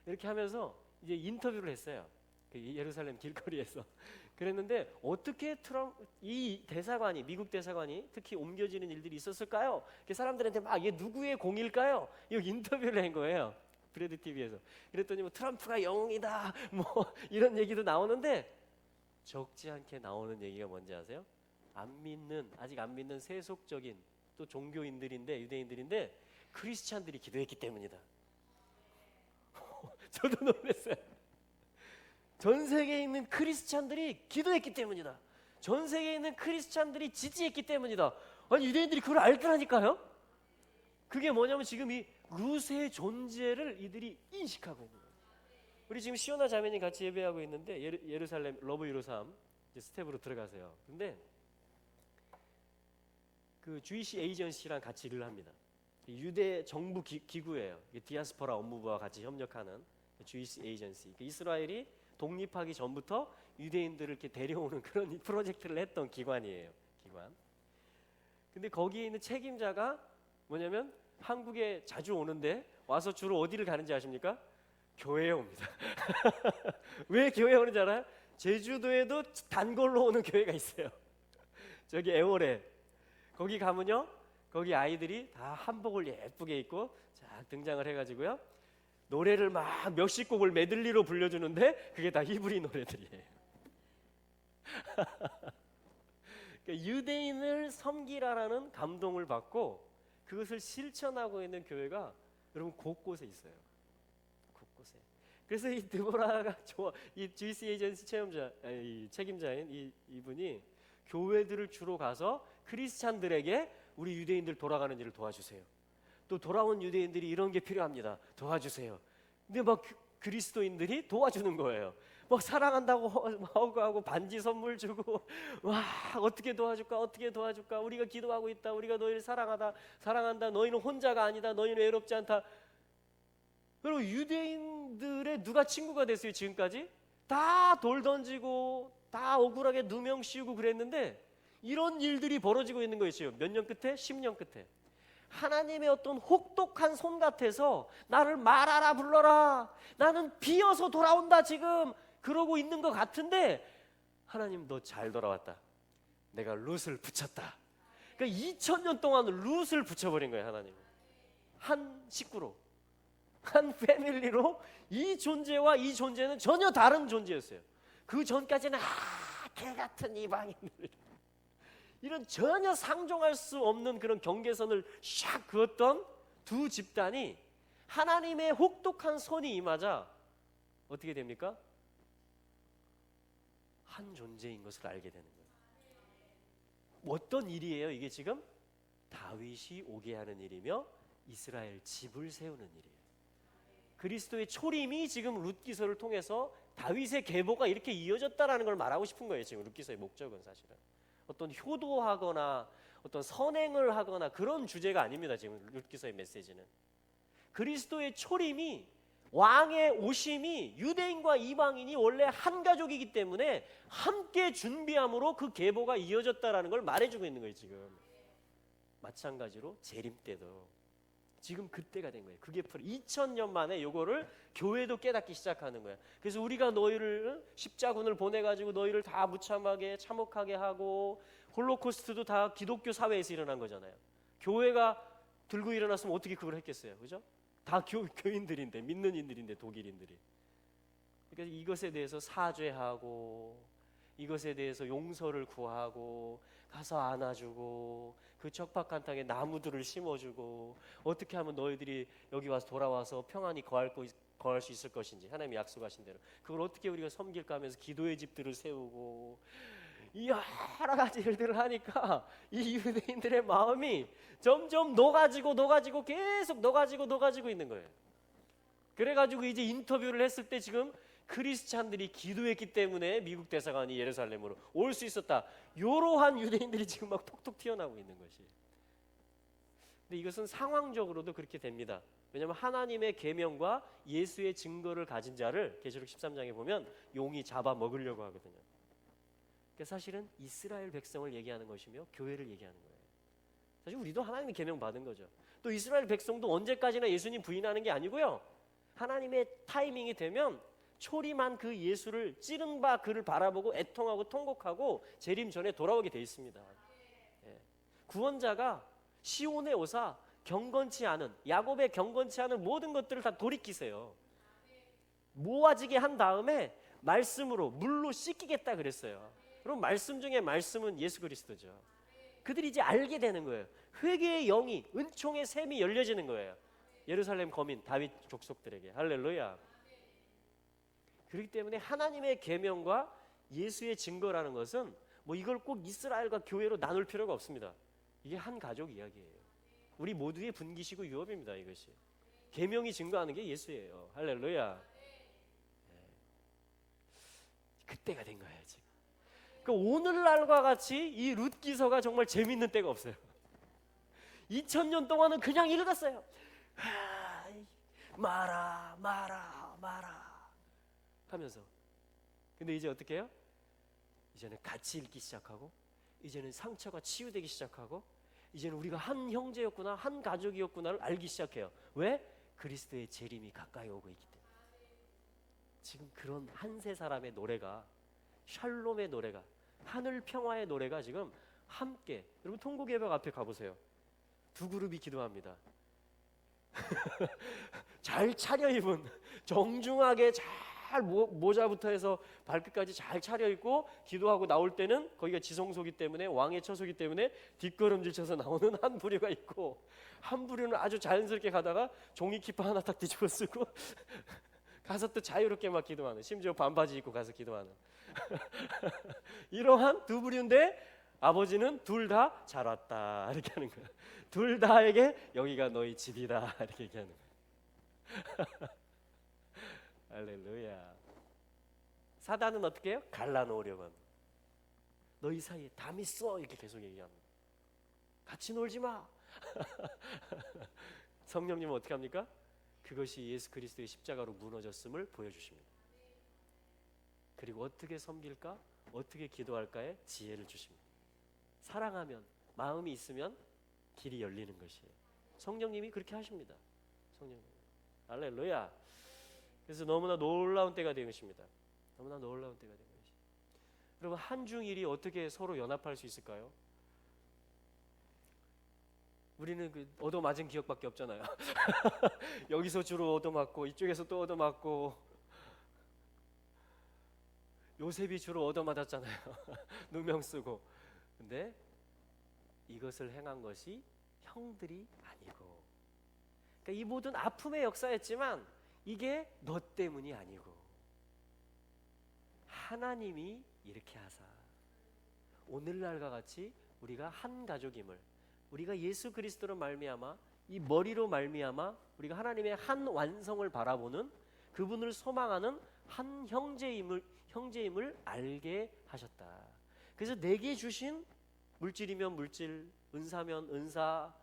이렇게 하면서 이제 인터뷰를 했어요. 그 예루살렘 길거리에서. 그랬는데 어떻게 이 대사관이, 미국 대사관이 특히 옮겨지는 일들이 있었을까요? 사람들한테 막 이게 누구의 공일까요? 이 인터뷰를 한 거예요. 브레드 TV에서. 그랬더니 뭐 트럼프가 영웅이다, 뭐 이런 얘기도 나오는데 적지 않게 나오는 얘기가 뭔지 아세요? 아직 안 믿는 세속적인 또 종교인들인데, 유대인들인데 크리스찬들이 기도했기 때문이다. 저도 놀랐어요. 전 세계에 있는 크리스찬들이 기도했기 때문이다. 전 세계에 있는 크리스찬들이 지지했기 때문이다. 아니 유대인들이 그걸 알더라니까요. 그게 뭐냐면 지금 이 룻의 존재를 이들이 인식하고 있는 거예요. 우리 지금 시오나 자매님 같이 예배하고 있는데 예루살렘 러브 유로삼 스텝으로 들어가세요. 근데 그 주이시 에이전시랑 같이 일을 합니다. 유대 정부 기구예요. 디아스포라 업무부와 같이 협력하는 주이시 에이전시. 이스라엘이 독립하기 전부터 유대인들을 이렇게 데려오는 그런 프로젝트를 했던 기관이에요. 기관. 근데 거기에 있는 책임자가 뭐냐면 한국에 자주 오는데 와서 주로 어디를 가는지 아십니까? 교회에 옵니다. 왜 교회에 오는지 알아요? 제주도에도 단골로 오는 교회가 있어요. 저기 애월에. 거기 가면요, 거기 아이들이 다 한복을 예쁘게 입고 쫙 등장을 해가지고요, 노래를 막 몇십 곡을 메들리로 불려주는데 그게 다 히브리 노래들이에요. 그러니까 유대인을 섬기라라는 감동을 받고 그것을 실천하고 있는 교회가 여러분 곳곳에 있어요. 곳곳에. 그래서 이 드보라가 이 GC 에이전시 책임자인 이분이 교회들을 주로 가서 크리스찬들에게 우리 유대인들 돌아가는 일을 도와주세요. 또 돌아온 유대인들이 이런 게 필요합니다. 도와주세요. 근데 막 그리스도인들이 도와주는 거예요. 막 사랑한다고 하고 반지 선물 주고, 와 어떻게 도와줄까 우리가 기도하고 있다, 우리가 너희를 사랑한다, 너희는 혼자가 아니다, 너희는 외롭지 않다. 여러분 유대인들의 누가 친구가 됐어요? 지금까지 다 돌 던지고 다 억울하게 누명 씌우고 그랬는데 이런 일들이 벌어지고 있는 거예요. 지금 몇 년 끝에? 10년 끝에 하나님의 어떤 혹독한 손 같아서 나를 말하라 불러라, 나는 비어서 돌아온다 지금 그러고 있는 것 같은데, 하나님 너 잘 돌아왔다, 내가 룻을 붙였다. 그러니까 2000년 동안 룻을 붙여버린 거예요. 하나님 한 식구로, 한 패밀리로. 이 존재와 이 존재는 전혀 다른 존재였어요. 그 전까지는 개같은 이방인들, 이런 전혀 상종할 수 없는 그런 경계선을 샥 그었던 두 집단이 하나님의 혹독한 손이 임하자 어떻게 됩니까? 한 존재인 것을 알게 되는 거예요. 어떤 일이에요? 이게 지금 다윗이 오게 하는 일이며 이스라엘 집을 세우는 일이에요. 그리스도의 초림이 지금 룻기서를 통해서 다윗의 계보가 이렇게 이어졌다라는 걸 말하고 싶은 거예요. 지금 룻기서의 목적은 사실은 어떤 효도하거나 어떤 선행을 하거나 그런 주제가 아닙니다. 지금 룻기서의 메시지는 그리스도의 초림이, 왕의 오심이 유대인과 이방인이 원래 한 가족이기 때문에 함께 준비함으로 그 계보가 이어졌다라는 걸 말해주고 있는 거예요. 지금 마찬가지로 재림 때도 지금 그때가 된 거예요. 그게 2000년 만에 요거를 교회도 깨닫기 시작하는 거예요. 그래서 우리가 너희를 십자군을 보내가지고 너희를 다 무참하게 참혹하게 하고, 홀로코스트도 다 기독교 사회에서 일어난 거잖아요. 교회가 들고 일어났으면 어떻게 그걸 했겠어요, 그죠? 다 교인들인데, 믿는 인들인데, 독일인들이. 그러니까 이것에 대해서 사죄하고, 이것에 대해서 용서를 구하고, 가서 안아주고, 그 척박한 땅에 나무들을 심어주고, 어떻게 하면 너희들이 여기 와서 돌아와서 평안히 거할 수 있을 것인지 하나님이 약속하신 대로 그걸 어떻게 우리가 섬길까 하면서 기도의 집들을 세우고, 이 여러 가지 일들을 하니까 이 유대인들의 마음이 점점 녹아지고 계속 녹아지고 있는 거예요. 그래가지고 이제 인터뷰를 했을 때 지금 크리스찬들이 기도했기 때문에 미국 대사관이 예루살렘으로 올 수 있었다, 이러한 유대인들이 지금 막 톡톡 튀어나오고 있는 것이. 근데 이것은 상황적으로도 그렇게 됩니다. 왜냐하면 하나님의 계명과 예수의 증거를 가진 자를 계시록 13장에 보면 용이 잡아 먹으려고 하거든요. 그러니까 사실은 이스라엘 백성을 얘기하는 것이며 교회를 얘기하는 거예요. 사실 우리도 하나님의 계명 받은 거죠. 또 이스라엘 백성도 언제까지나 예수님 부인하는 게 아니고요, 하나님의 타이밍이 되면 초림한 그 예수를 찌른 바 그를 바라보고 애통하고 통곡하고 재림 전에 돌아오게 돼 있습니다. 예. 구원자가 시온에 오사 경건치 않은, 야곱의 경건치 않은 모든 것들을 다 돌이키세요. 모아지게 한 다음에 말씀으로 물로 씻기겠다 그랬어요. 그럼 말씀 중에 말씀은 예수 그리스도죠. 그들이 이제 알게 되는 거예요. 회개의 영이, 은총의 샘이 열려지는 거예요. 예루살렘 거민 다윗 족속들에게. 할렐루야. 그렇기 때문에 하나님의 계명과 예수의 증거라는 것은 뭐 이걸 꼭 이스라엘과 교회로 나눌 필요가 없습니다. 이게 한 가족 이야기예요. 우리 모두의 분기시고 유업입니다. 이것이 계명이 증거하는 게 예수예요. 할렐루야. 그때가 된 거예요 지금. 그러니까 오늘날과 같이 이 룻 기서가 정말 재밌는 때가 없어요. 2000년 동안은 그냥 읽었어요. 마라 하면서. 근데 이제 어떻게 해요? 이제는 같이 읽기 시작하고, 이제는 상처가 치유되기 시작하고, 이제는 우리가 한 형제였구나, 한 가족이었구나를 알기 시작해요. 왜? 그리스도의 재림이 가까이 오고 있기 때문에. 지금 그런 한 세 사람의 노래가, 샬롬의 노래가, 하늘 평화의 노래가 지금 함께, 여러분 통곡 예배 앞에 가보세요. 두 그룹이 기도합니다. 잘 차려입은, 정중하게 잘 모자부터 해서 발끝까지 잘 차려입고 기도하고 나올 때는 거기가 지성소기 때문에, 왕의 처소기 때문에 뒷걸음질 쳐서 나오는 한 부류가 있고, 한 부류는 아주 자연스럽게 가다가 종이 키파 하나 딱 뒤집어 쓰고 가서 또 자유롭게 막 기도하는, 심지어 반바지 입고 가서 기도하는 이러한 두 부류인데, 아버지는 둘 다 잘 왔다 이렇게 하는 거야. 둘 다에게 여기가 너희 집이다 이렇게 얘기하는 거야. 할렐루야. 사단은 어떻게 해요? 갈라놓으려고 합니다. 너희 사이에 담 있어 이렇게 계속 얘기합니다. 같이 놀지 마. 성령님은 어떻게 합니까? 그것이 예수 그리스도의 십자가로 무너졌음을 보여주십니다. 그리고 어떻게 섬길까? 어떻게 기도할까에 지혜를 주십니다. 사랑하면, 마음이 있으면 길이 열리는 것이에요. 성령님이 그렇게 하십니다. 성령님. 할렐루야. 그래서 너무나 놀라운 때가 된 것입니다. 너무나 놀라운 때가 된 것이죠. 여러분, 한중일이 어떻게 서로 연합할 수 있을까요? 우리는 그 얻어맞은 기억밖에 없잖아요. 여기서 주로 얻어맞고, 이쪽에서 또 얻어맞고, 요셉이 주로 얻어맞았잖아요. 누명 쓰고. 근데 이것을 행한 것이 형들이 아니고, 그러니까 이 모든 아픔의 역사였지만 이게 너 때문이 아니고 하나님이 이렇게 하사 오늘날과 같이 우리가 한 가족임을, 우리가 예수 그리스도로 말미암아, 이 머리로 말미암아 우리가 하나님의 한 완성을 바라보는, 그분을 소망하는 한 형제임을 알게 하셨다. 그래서 내게 주신 물질이면 물질, 은사면 은사,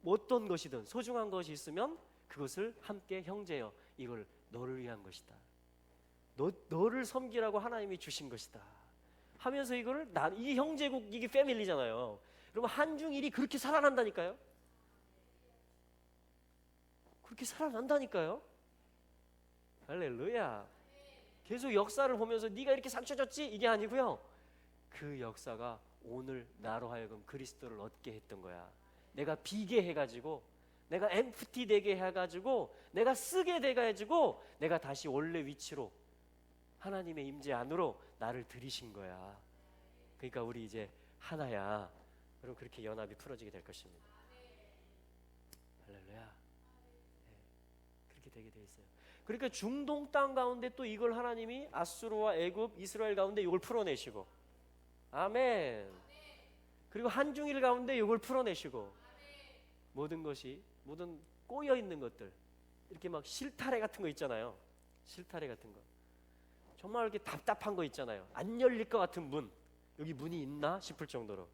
어떤 것이든 소중한 것이 있으면 그것을 함께 형제여, 이걸 너를 위한 것이다. 너를 섬기라고 하나님이 주신 것이다 하면서 이거를 이 형제국, 이게 패밀리잖아요. 여러분, 한중일이 그렇게 살아난다니까요. 그렇게 살아난다니까요. 할렐루야. 계속 역사를 보면서 네가 이렇게 상처 줬지 이게 아니고요, 그 역사가 오늘 나로 하여금 그리스도를 얻게 했던 거야. 내가 비게 해가지고, 내가 엠프티 되게 해가지고, 내가 쓰게 돼가지고, 내가 다시 원래 위치로 하나님의 임재 안으로 나를 들이신 거야. 그러니까 우리 이제 하나야. 여러분, 그렇게 연합이 풀어지게 될 것입니다. 할렐루야. 네, 그렇게 되게 돼 있어요. 그러니까 중동 땅 가운데 또 이걸 하나님이 아수르와 애굽, 이스라엘 가운데 이걸 풀어내시고, 아멘. 그리고 한중일 가운데 이걸 풀어내시고, 모든 것이, 모든 꼬여 있는 것들, 이렇게 막 실타래 같은 거 있잖아요. 실타래 같은 거, 정말 이렇게 답답한 거 있잖아요. 안 열릴 것 같은 문, 여기 문이 있나 싶을 정도로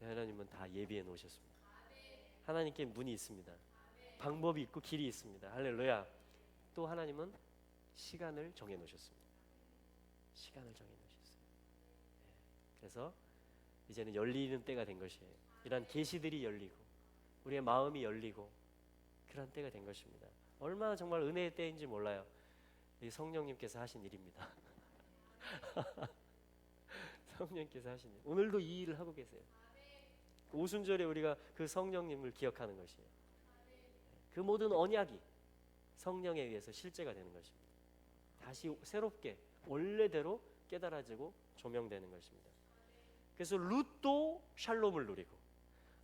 하나님은 다 예비해 놓으셨습니다. 하나님께 문이 있습니다. 방법이 있고 길이 있습니다. 할렐루야. 또 하나님은 시간을 정해 놓으셨습니다. 시간을 정해 놓으셨어요. 그래서 이제는 열리는 때가 된 것이에요. 이런 계시들이 열리고 우리의 마음이 열리고 그런 때가 된 것입니다. 얼마나 정말 은혜의 때인지 몰라요. 이 성령님께서 하신 일입니다. 성령님께서 하신 일. 오늘도 이 일을 하고 계세요. 오순절에 우리가 그 성령님을 기억하는 것이에요. 그 모든 언약이 성령에 의해서 실제가 되는 것입니다. 다시 새롭게 원래대로 깨달아지고 조명되는 것입니다. 그래서 룻도 샬롬을 누리고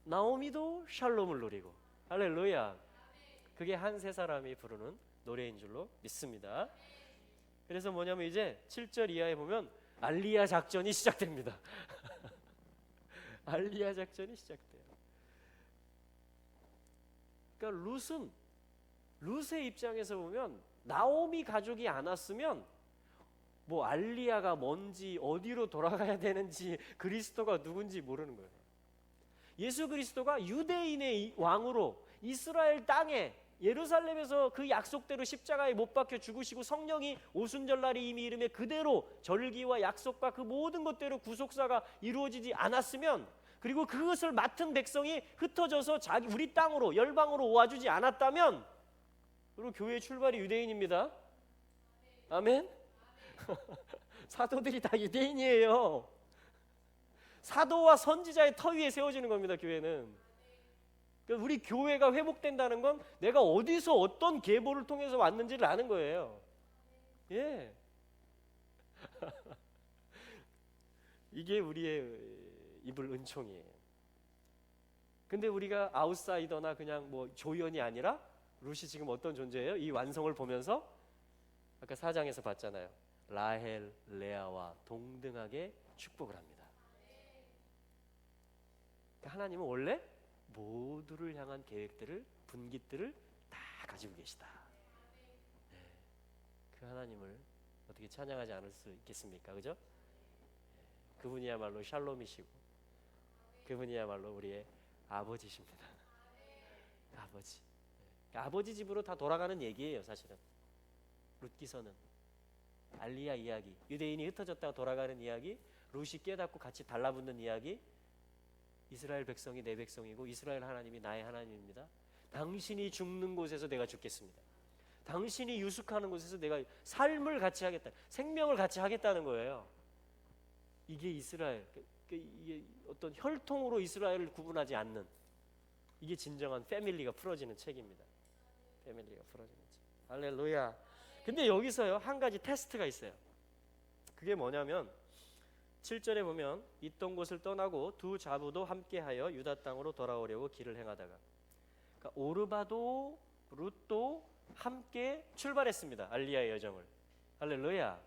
나오미도 샬롬을 누리고, 할렐루야. 그게 한 세 사람이 부르는 노래인 줄로 믿습니다. 그래서 뭐냐면 이제 7절 이하에 보면 알리야 작전이 시작됩니다. 알리야 작전이 시작돼요. 그러니까 룻의 입장에서 보면 나오미 가족이 안 왔으면 뭐 알리야가 뭔지 어디로 돌아가야 되는지 그리스도가 누군지 모르는 거예요. 예수 그리스도가 유대인의 왕으로 이스라엘 땅에 예루살렘에서 그 약속대로 십자가에 못 박혀 죽으시고 성령이 오순절날이 이미 이름에 그대로 절기와 약속과 그 모든 것대로 구속사가 이루어지지 않았으면, 그리고 그것을 맡은 백성이 흩어져서 우리 땅으로 열방으로 와주지 않았다면, 그리고 교회의 출발이 유대인입니다. 아멘. 사도들이 다 유대인이에요. 사도와 선지자의 터 위에 세워지는 겁니다. 교회는. 그러니까 우리 교회가 회복된다는 건 내가 어디서 어떤 계보를 통해서 왔는지를 아는 거예요. 예. 이게 우리의 입을 은총이에요. 근데 우리가 아웃사이더나 그냥 뭐 조연이 아니라 룻이 지금 어떤 존재예요? 이 완성을 보면서 아까 4장에서 봤잖아요. 라헬, 레아와 동등하게 축복을 합니다. 그러니까 하나님은 원래 모두를 향한 계획들을, 분깃들을 다 가지고 계시다. 네. 그 하나님을 어떻게 찬양하지 않을 수 있겠습니까? 그죠? 네. 그분이야말로 샬롬이시고 그분이야말로 우리의 아버지십니다. 아버지. 네. 아버지 집으로 다 돌아가는 얘기예요. 사실은 룻기서는 알리야 이야기, 유대인이 흩어졌다가 돌아가는 이야기, 룻이 깨닫고 같이 달라붙는 이야기, 이스라엘 백성이 내 백성이고 이스라엘 하나님이 나의 하나님입니다. 당신이 죽는 곳에서 내가 죽겠습니다. 당신이 유숙하는 곳에서 내가 삶을 같이 하겠다, 생명을 같이 하겠다는 거예요. 이게 이스라엘, 이게 어떤 혈통으로 이스라엘을 구분하지 않는, 이게 진정한 패밀리가 풀어지는 책입니다. 패밀리가 풀어지는 책. 할렐루야. 근데 여기서요 한 가지 테스트가 있어요. 그게 뭐냐면 7절에 보면 있던 곳을 떠나고 두 자부도 함께하여 유다 땅으로 돌아오려고 길을 행하다가, 그러니까 오르바도 룻도 함께 출발했습니다. 알리야의 여정을. 할렐루야.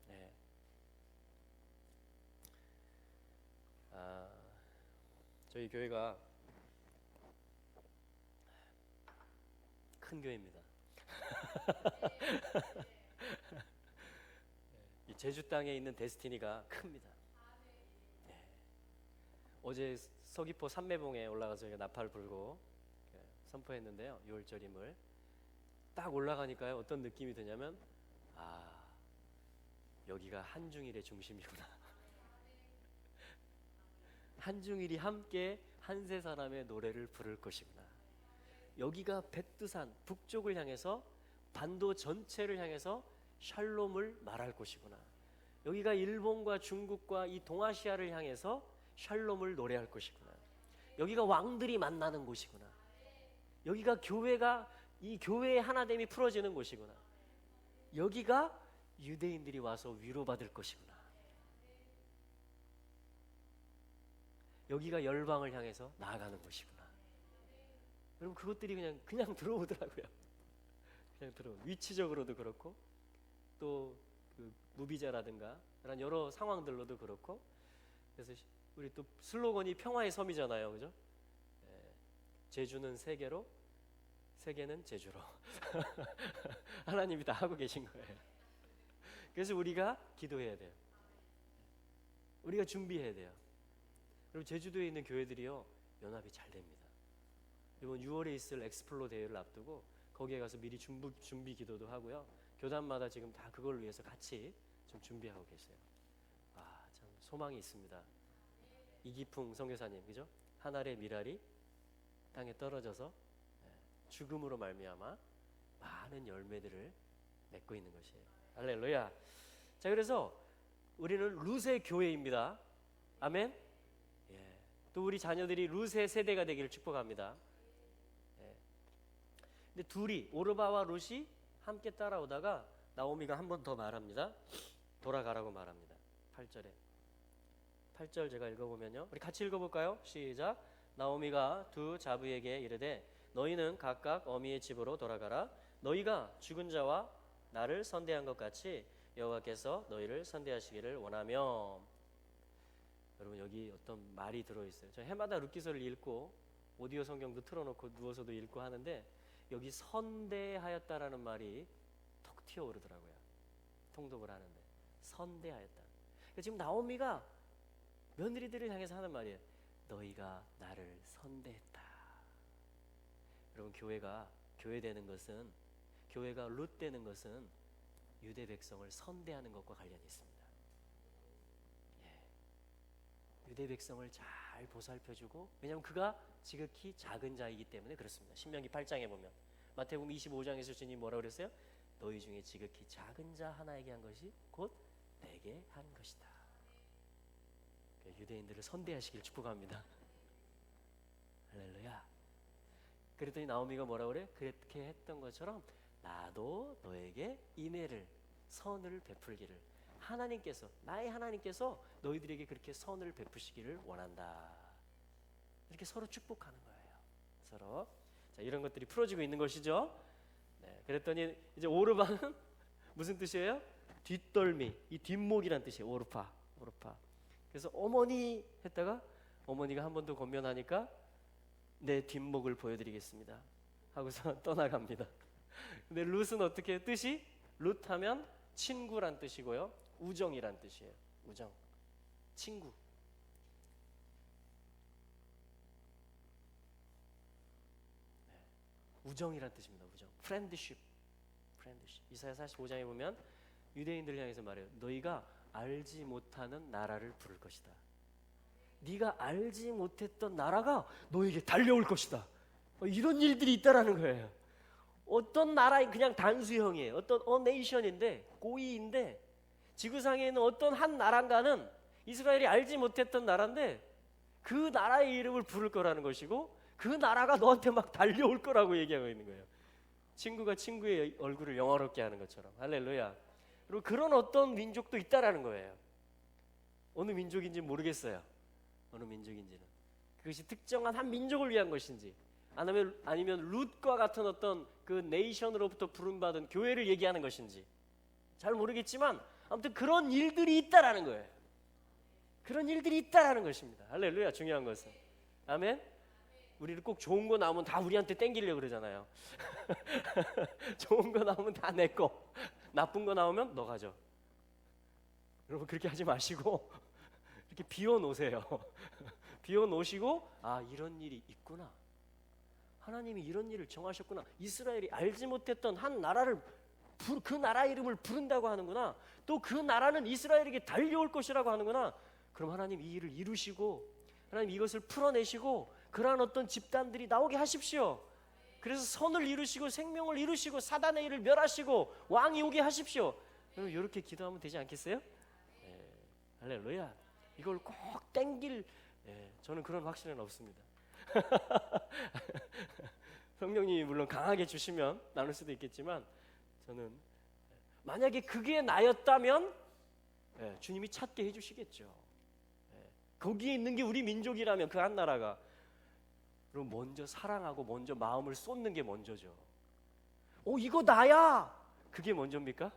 네. 저희 교회가 큰 교회입니다. 이 제주 땅에 있는 데스티니가 큽니다. 네. 어제 서귀포 삼매봉에 올라가서 저희가 나팔 불고 선포했는데요. 6월절임을 딱 올라가니까요 어떤 느낌이 드냐면, 여기가 한중일의 중심이구나. 한중일이 함께 한세 사람의 노래를 부를 것이구나. 여기가 백두산 북쪽을 향해서 반도 전체를 향해서 샬롬을 말할 곳이구나. 여기가 일본과 중국과 이 동아시아를 향해서 샬롬을 노래할 곳이구나. 여기가 왕들이 만나는 곳이구나. 여기가 이 교회의 하나됨이 풀어지는 곳이구나. 여기가 유대인들이 와서 위로받을 것이구나. 여기가 열방을 향해서 나아가는 곳이구나. 여러분 그것들이 그냥 들어오더라고요. 그냥 들어오. 위치적으로도 그렇고 또 그 무비자라든가 그런 여러 상황들로도 그렇고. 그래서 우리 또 슬로건이 평화의 섬이잖아요, 그죠? 제주는 세계로, 세계는 제주로. 하나님이 다 하고 계신 거예요. 그래서 우리가 기도해야 돼요. 우리가 준비해야 돼요. 그리고 제주도에 있는 교회들이요 연합이 잘 됩니다. 이번 6월에 있을 엑스플로 대회를 앞두고 거기에 가서 미리 준비 기도도 하고요. 교단마다 지금 다 그걸 위해서 같이 좀 준비하고 계세요. 참 소망이 있습니다. 이기풍 선교사님, 그죠? 한 알의 밀알이 땅에 떨어져서 죽음으로 말미암아 많은 열매들을 맺고 있는 것이에요. 할렐루야. 자, 그래서 우리는 룻의 교회입니다. 아멘. 또 우리 자녀들이 룻의 세대가 되기를 축복합니다. 근데 둘이, 오르바와 룻이 함께 따라오다가 나오미가 한 번 더 말합니다. 돌아가라고 말합니다. 8절에. 8절 제가 읽어보면요, 우리 같이 읽어볼까요? 시작. 나오미가 두 자부에게 이르되 너희는 각각 어미의 집으로 돌아가라. 너희가 죽은 자와 나를 선대한 것 같이 여호와께서 너희를 선대하시기를 원하며. 여러분 여기 어떤 말이 들어있어요. 저 해마다 룻기서를 읽고 오디오 성경도 틀어놓고 누워서도 읽고 하는데 여기 선대하였다라는 말이 톡 튀어오르더라고요. 통독을 하는데 선대하였다. 지금 나오미가 며느리들을 향해서 하는 말이에요. 너희가 나를 선대했다. 여러분 교회가 교회 되는 것은, 교회가 룻 되는 것은 유대 백성을 선대하는 것과 관련이 있습니다. 유대 백성을 잘 보살펴주고, 왜냐하면 그가 지극히 작은 자이기 때문에 그렇습니다. 신명기 8장에 보면, 마태복음 25장에서 주님 뭐라고 그랬어요? 너희 중에 지극히 작은 자 하나에게 한 것이 곧 내게 한 것이다. 유대인들을 선대하시길 축복합니다. 할렐루야. 그랬더니 나오미가 뭐라고 그래? 그렇게 했던 것처럼 나도 너에게 인애를, 선을 베풀기를, 하나님께서, 나의 하나님께서 너희들에게 그렇게 선을 베푸시기를 원한다. 이렇게 서로 축복하는 거예요. 서로. 자, 이런 것들이 풀어지고 있는 것이죠. 네, 그랬더니 이제 오르바는 무슨 뜻이에요? 뒷덜미, 이 뒷목이란 뜻이에요. 오르파. 그래서 어머니 했다가 어머니가 한 번 더 권면하니까 내 뒷목을 보여드리겠습니다 하고서 떠나갑니다. 근데 룻은 어떻게 뜻이? 룻 하면 친구란 뜻이고요, 우정이란 뜻이에요. 우정, 친구. 네. 우정이란 뜻입니다. 우정, friendship. 이사야 45장에 보면 유대인들을 향해서 말해요. 너희가 알지 못하는 나라를 부를 것이다. 네가 알지 못했던 나라가 너에게 달려올 것이다. 이런 일들이 있다라는 거예요. 어떤 나라의 그냥 단수형이에요. 어떤 네이션인데, 고위인데, 지구상에 있는 어떤 한 나라가는 이스라엘이 알지 못했던 나라인데 그 나라의 이름을 부를 거라는 것이고, 그 나라가 너한테 막 달려올 거라고 얘기하고 있는 거예요. 친구가 친구의 얼굴을 영화롭게 하는 것처럼. 할렐루야. 그리고 그런 어떤 민족도 있다라는 거예요. 어느 민족인지 모르겠어요. 어느 민족인지는. 그것이 특정한 한 민족을 위한 것인지, 아니면 룻과 같은 어떤 그 네이션으로부터 부름받은 교회를 얘기하는 것인지 잘 모르겠지만, 아무튼 그런 일들이 있다라는 거예요. 그런 일들이 있다라는 것입니다. 할렐루야. 중요한 것은, 아멘. 우리를 꼭 좋은 거 나오면 다 우리한테 땡기려고 그러잖아요. 좋은 거 나오면 다 내 거, 나쁜 거 나오면 너 가져. 여러분 그렇게 하지 마시고 이렇게 비워놓으세요. 비워놓으시고, 아, 이런 일이 있구나, 하나님이 이런 일을 정하셨구나, 이스라엘이 알지 못했던 한 나라를, 그 나라 이름을 부른다고 하는구나, 또 그 나라는 이스라엘에게 달려올 것이라고 하는구나. 그럼 하나님 이 일을 이루시고, 하나님 이것을 풀어내시고 그러한 어떤 집단들이 나오게 하십시오. 그래서 선을 이루시고 생명을 이루시고 사단의 일을 멸하시고 왕이 오게 하십시오. 여러분 이렇게 기도하면 되지 않겠어요? 네. 할렐루야. 이걸 꼭 땡길, 저는 그런 확신은 없습니다. 성령님이 물론 강하게 주시면 나눌 수도 있겠지만, 저는 만약에 그게 나였다면 주님이 찾게 해주시겠죠. 거기에 있는 게 우리 민족이라면, 그 한 나라가, 그럼 먼저 사랑하고 먼저 마음을 쏟는 게 먼저죠. 이거 나야, 그게 먼저입니까?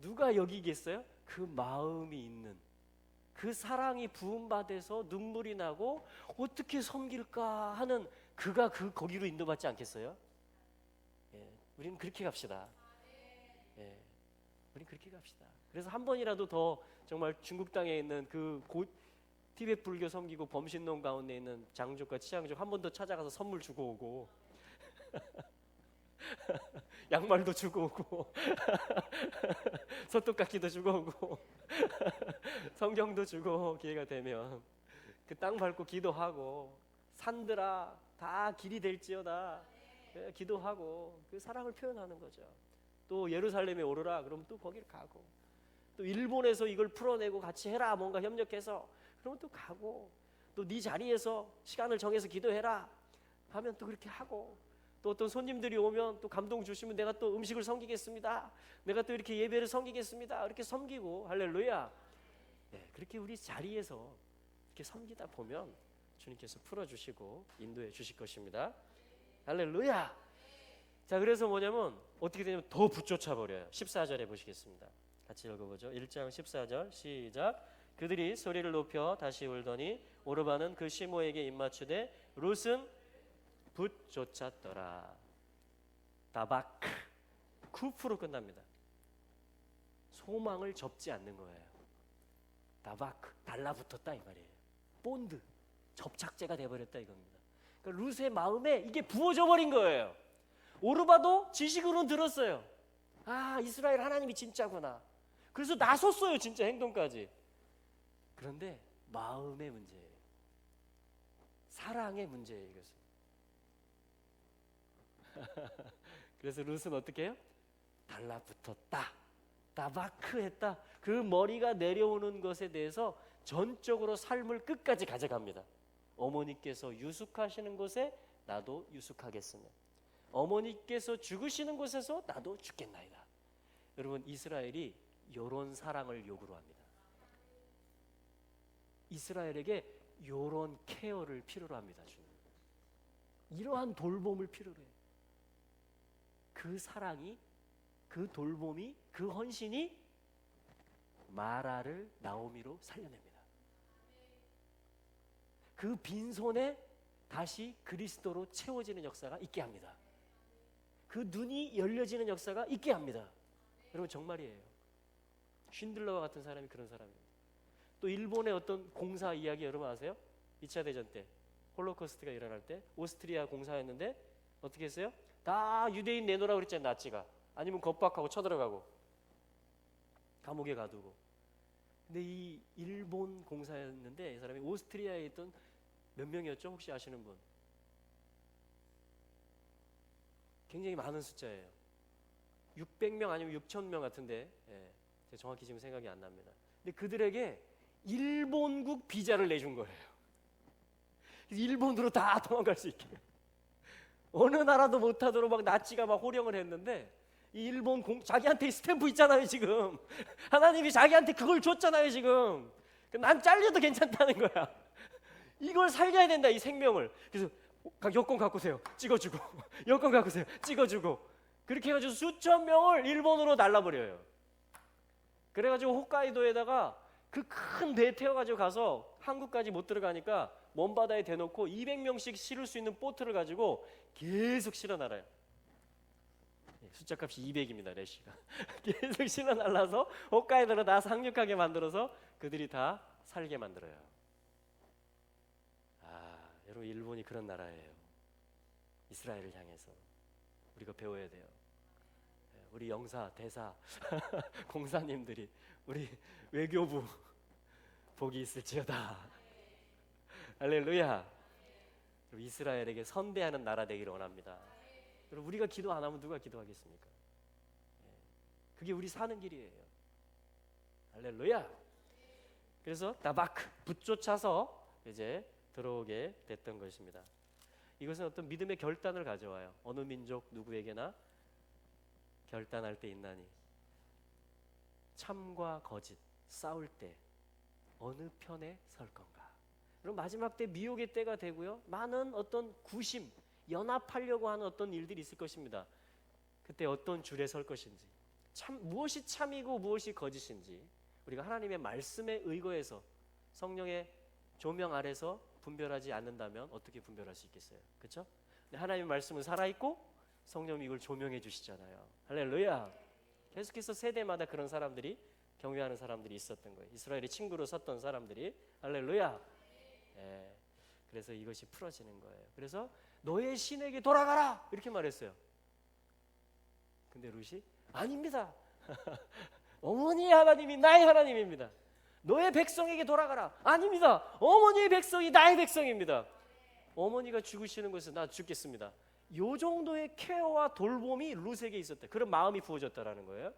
누가 여기겠어요? 그 마음이 있는, 그 사랑이 부음받아서 눈물이 나고 어떻게 섬길까 하는 그가 거기로 인도받지 않겠어요? 우리는 그렇게 갑시다. 우리는 그렇게 갑시다. 그래서 한 번이라도 더 정말 중국 땅에 있는 그 티베트 불교 섬기고 범신론 가운데 있는 장족과 치장족 한 번 더 찾아가서 선물 주고 오고 양말도 주고 오고 소떡깎이도 주고 오고 성경도 주고, 기회가 되면 그 땅 밟고 기도하고, 산들아 다 길이 될지어다 기도하고 그 사랑을 표현하는 거죠. 또 예루살렘에 오르라 그러면 또 거기를 가고, 또 일본에서 이걸 풀어내고 같이 해라, 뭔가 협력해서 그러면 또 가고, 또 네 자리에서 시간을 정해서 기도해라 하면 또 그렇게 하고, 또 어떤 손님들이 오면 또 감동 주시면 내가 또 음식을 섬기겠습니다, 내가 또 이렇게 예배를 섬기겠습니다, 이렇게 섬기고. 할렐루야. 그렇게 우리 자리에서 이렇게 섬기다 보면 주님께서 풀어주시고 인도해 주실 것입니다. 할렐루야. 자, 그래서 뭐냐면 어떻게 되냐면 더 붙여차 버려요. 14절에 보시겠습니다. 같이 읽어보죠. 1장 14절 시작. 그들이 소리를 높여 다시 울더니 오르바는 그 시모에게 입맞추되 룻은 붓 쫓았더라. 다바크 9% 끝납니다. 소망을 접지 않는 거예요. 다바크 달라붙었다 이 말이에요. 본드 접착제가 돼버렸다 이겁니다. 그러니까 룻의 마음에 이게 부어져 버린 거예요. 오르바도 지식으로는 들었어요. 아, 이스라엘 하나님이 진짜구나. 그래서 나섰어요, 진짜 행동까지. 그런데 마음의 문제예요. 사랑의 문제예요, 이것은. 그래서 룻은 어떻게 해요? 달라붙었다, 다바크했다. 그 머리가 내려오는 것에 대해서 전적으로 삶을 끝까지 가져갑니다. 어머니께서 유숙하시는 곳에 나도 유숙하겠으며 어머니께서 죽으시는 곳에서 나도 죽겠나이다. 여러분, 이스라엘이 이런 사랑을 요구로 합니다. 이스라엘에게 이런 케어를 필요로 합니다. 주님, 이러한 돌봄을 필요로 해요. 그 사랑이, 그 돌봄이, 그 헌신이 마라를 나오미로 살려냅니다. 그 빈손에 다시 그리스도로 채워지는 역사가 있게 합니다. 그 눈이 열려지는 역사가 있게 합니다. 여러분, 정말이에요. 쉰들러와 같은 사람이 그런 사람입니다. 또 일본의 어떤 공사 이야기 여러분 아세요? 2차 대전 때 홀로코스트가 일어날 때 오스트리아 공사였는데 어떻게 했어요? 다 유대인 내놓으라고 그랬잖아요. 나치가. 아니면 겁박하고 쳐들어가고 감옥에 가두고. 근데 이 일본 공사였는데 이 사람이 오스트리아에 있던 몇 명이었죠? 혹시 아시는 분? 굉장히 많은 숫자예요. 600명 아니면 6,000명 같은데, 예, 제가 정확히 지금 생각이 안 납니다. 근데 그들에게 일본국 비자를 내준 거예요. 일본으로 다 도망갈 수 있게. 어느 나라도 못하도록 막 나치가 막 호령을 했는데, 이 일본 자기한테 스탬프 있잖아요 지금. 하나님이 자기한테 그걸 줬잖아요 지금. 난 잘려도 괜찮다는 거야. 이걸 살려야 된다, 이 생명을. 그래서 여권 갖고 오세요, 찍어주고. 여권 갖고 오세요, 찍어주고. 그렇게 해가지고 수천 명을 일본으로 날라버려요. 그래가지고 홋카이도에다가 그 큰 배 태워가지고 가서 한국까지 못 들어가니까 먼바다에 대놓고 200명씩 실을 수 있는 보트를 가지고 계속 실어 날아요. 숫자값이 200입니다. 레시가. 계속 실어 날라서 홋카이도로 다 상륙하게 만들어서 그들이 다 살게 만들어요. 아, 여러분, 일본이 그런 나라예요. 이스라엘을 향해서 우리가 배워야 돼요. 우리 영사, 대사, 공사님들이, 우리 외교부 복이 있을지어다. 할렐루야. 이스라엘에게 선대하는 나라 되기를 원합니다. 여러분, 우리가 기도 안 하면 누가 기도하겠습니까? 그게 우리 사는 길이에요. 할렐루야. 그래서 다바크 붙쫓아서 이제 들어오게 됐던 것입니다. 이것은 어떤 믿음의 결단을 가져와요. 어느 민족 누구에게나 결단할 때 있나니 참과 거짓 싸울 때 어느 편에 설 건가. 그럼 마지막 때 미혹의 때가 되고요, 많은 어떤 구심, 연합하려고 하는 어떤 일들이 있을 것입니다. 그때 어떤 줄에 설 것인지, 무엇이 참이고 무엇이 거짓인지 우리가 하나님의 말씀에 의거해서 성령의 조명 아래서 분별하지 않는다면 어떻게 분별할 수 있겠어요? 그렇죠? 하나님의 말씀은 살아있고 성령이 이걸 조명해 주시잖아요. 할렐루야. 계속해서 세대마다 그런 사람들이, 경외하는 사람들이 있었던 거예요. 이스라엘의 친구로 섰던 사람들이. 할렐루야. 예, 그래서 이것이 풀어지는 거예요. 그래서 너의 신에게 돌아가라 이렇게 말했어요. 근데 룻이 아닙니다. 어머니의 하나님이 나의 하나님입니다. 너의 백성에게 돌아가라. 아닙니다. 어머니의 백성이 나의 백성입니다. 어머니가 죽으시는 것에서 나 죽겠습니다. 요 정도의 케어와 돌봄이 룻에게 있었다. 그런 마음이 부어졌다라는 거예요.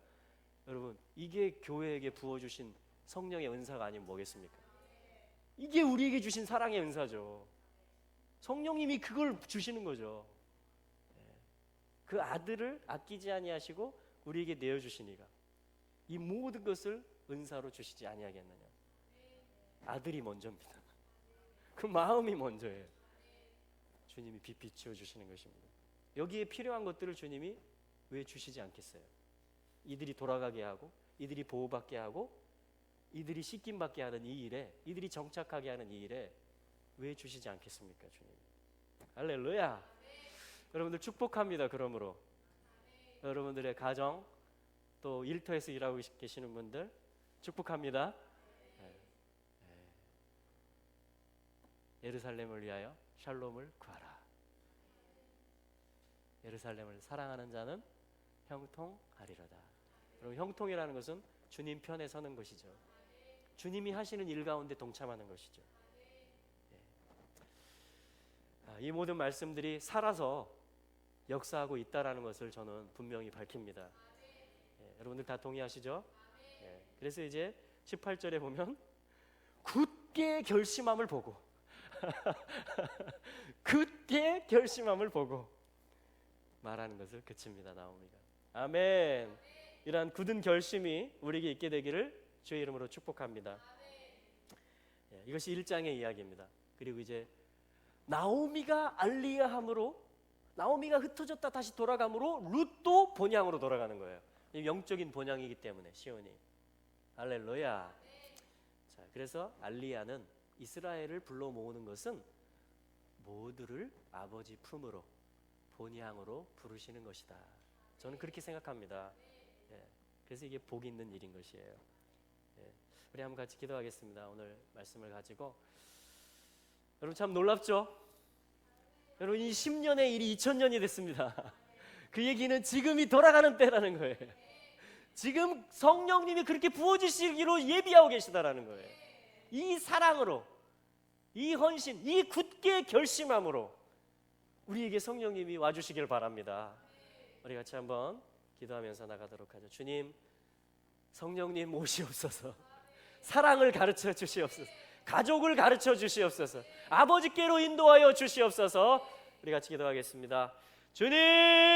여러분, 이게 교회에게 부어주신 성령의 은사가 아니면 뭐겠습니까? 이게 우리에게 주신 사랑의 은사죠. 성령님이 그걸 주시는 거죠. 그 아들을 아끼지 아니하시고 우리에게 내어주시니가 이 모든 것을 은사로 주시지 아니하겠느냐. 아들이 먼저입니다. 그 마음이 먼저예요. 주님이 비추어 주시는 것입니다. 여기에 필요한 것들을 주님이 왜 주시지 않겠어요? 이들이 돌아가게 하고, 이들이 보호받게 하고, 이들이 씻김받게 하는 이 일에, 이들이 정착하게 하는 이 일에 왜 주시지 않겠습니까, 주님? 할렐루야. 여러분들 축복합니다. 그러므로 여러분들의 가정, 또 일터에서 일하고 계시는 분들 축복합니다. 예루살렘을 위하여 샬롬을 구하라. 예루살렘을 사랑하는 자는 형통하리로다. 여러분, 형통이라는 것은 주님 편에 서는 것이죠. 주님이 하시는 일 가운데 동참하는 것이죠. 이 모든 말씀들이 살아서 역사하고 있다라는 것을 저는 분명히 밝힙니다. 여러분들 다 동의하시죠? 그래서 이제 18절에 보면 굳게 결심함을 보고 굳게 결심함을 보고 말하는 것을 그칩니다. 나오미가. 아멘. 이러한 굳은 결심이 우리에게 있게 되기를 주의 이름으로 축복합니다. 이것이 1장의 이야기입니다. 그리고 이제 나오미가 알리야함으로, 나오미가 흩어졌다 다시 돌아감으로 룻도 본향으로 돌아가는 거예요. 영적인 본향이기 때문에 시온이. 할렐루야. 자, 그래서 알리야는 이스라엘을 불러 모으는 것은 모두를 아버지 품으로, 본향으로 부르시는 것이다. 저는 그렇게 생각합니다. 그래서 이게 복 있는 일인 것이에요. 우리 한번 같이 기도하겠습니다. 오늘 말씀을 가지고. 여러분 참 놀랍죠? 여러분 이 10년의 일이 2000년이 됐습니다. 그 얘기는 지금이 돌아가는 때라는 거예요. 지금 성령님이 그렇게 부어주시기로 예비하고 계시다라는 거예요. 이 사랑으로, 이 헌신, 이 굳게 결심함으로 우리에게 성령님이 와주시길 바랍니다. 우리 같이 한번 기도하면서 나가도록 하죠. 주님, 성령님 오시옵소서. 사랑을 가르쳐 주시옵소서. 가족을 가르쳐 주시옵소서. 아버지께로 인도하여 주시옵소서. 우리 같이 기도하겠습니다. 주님!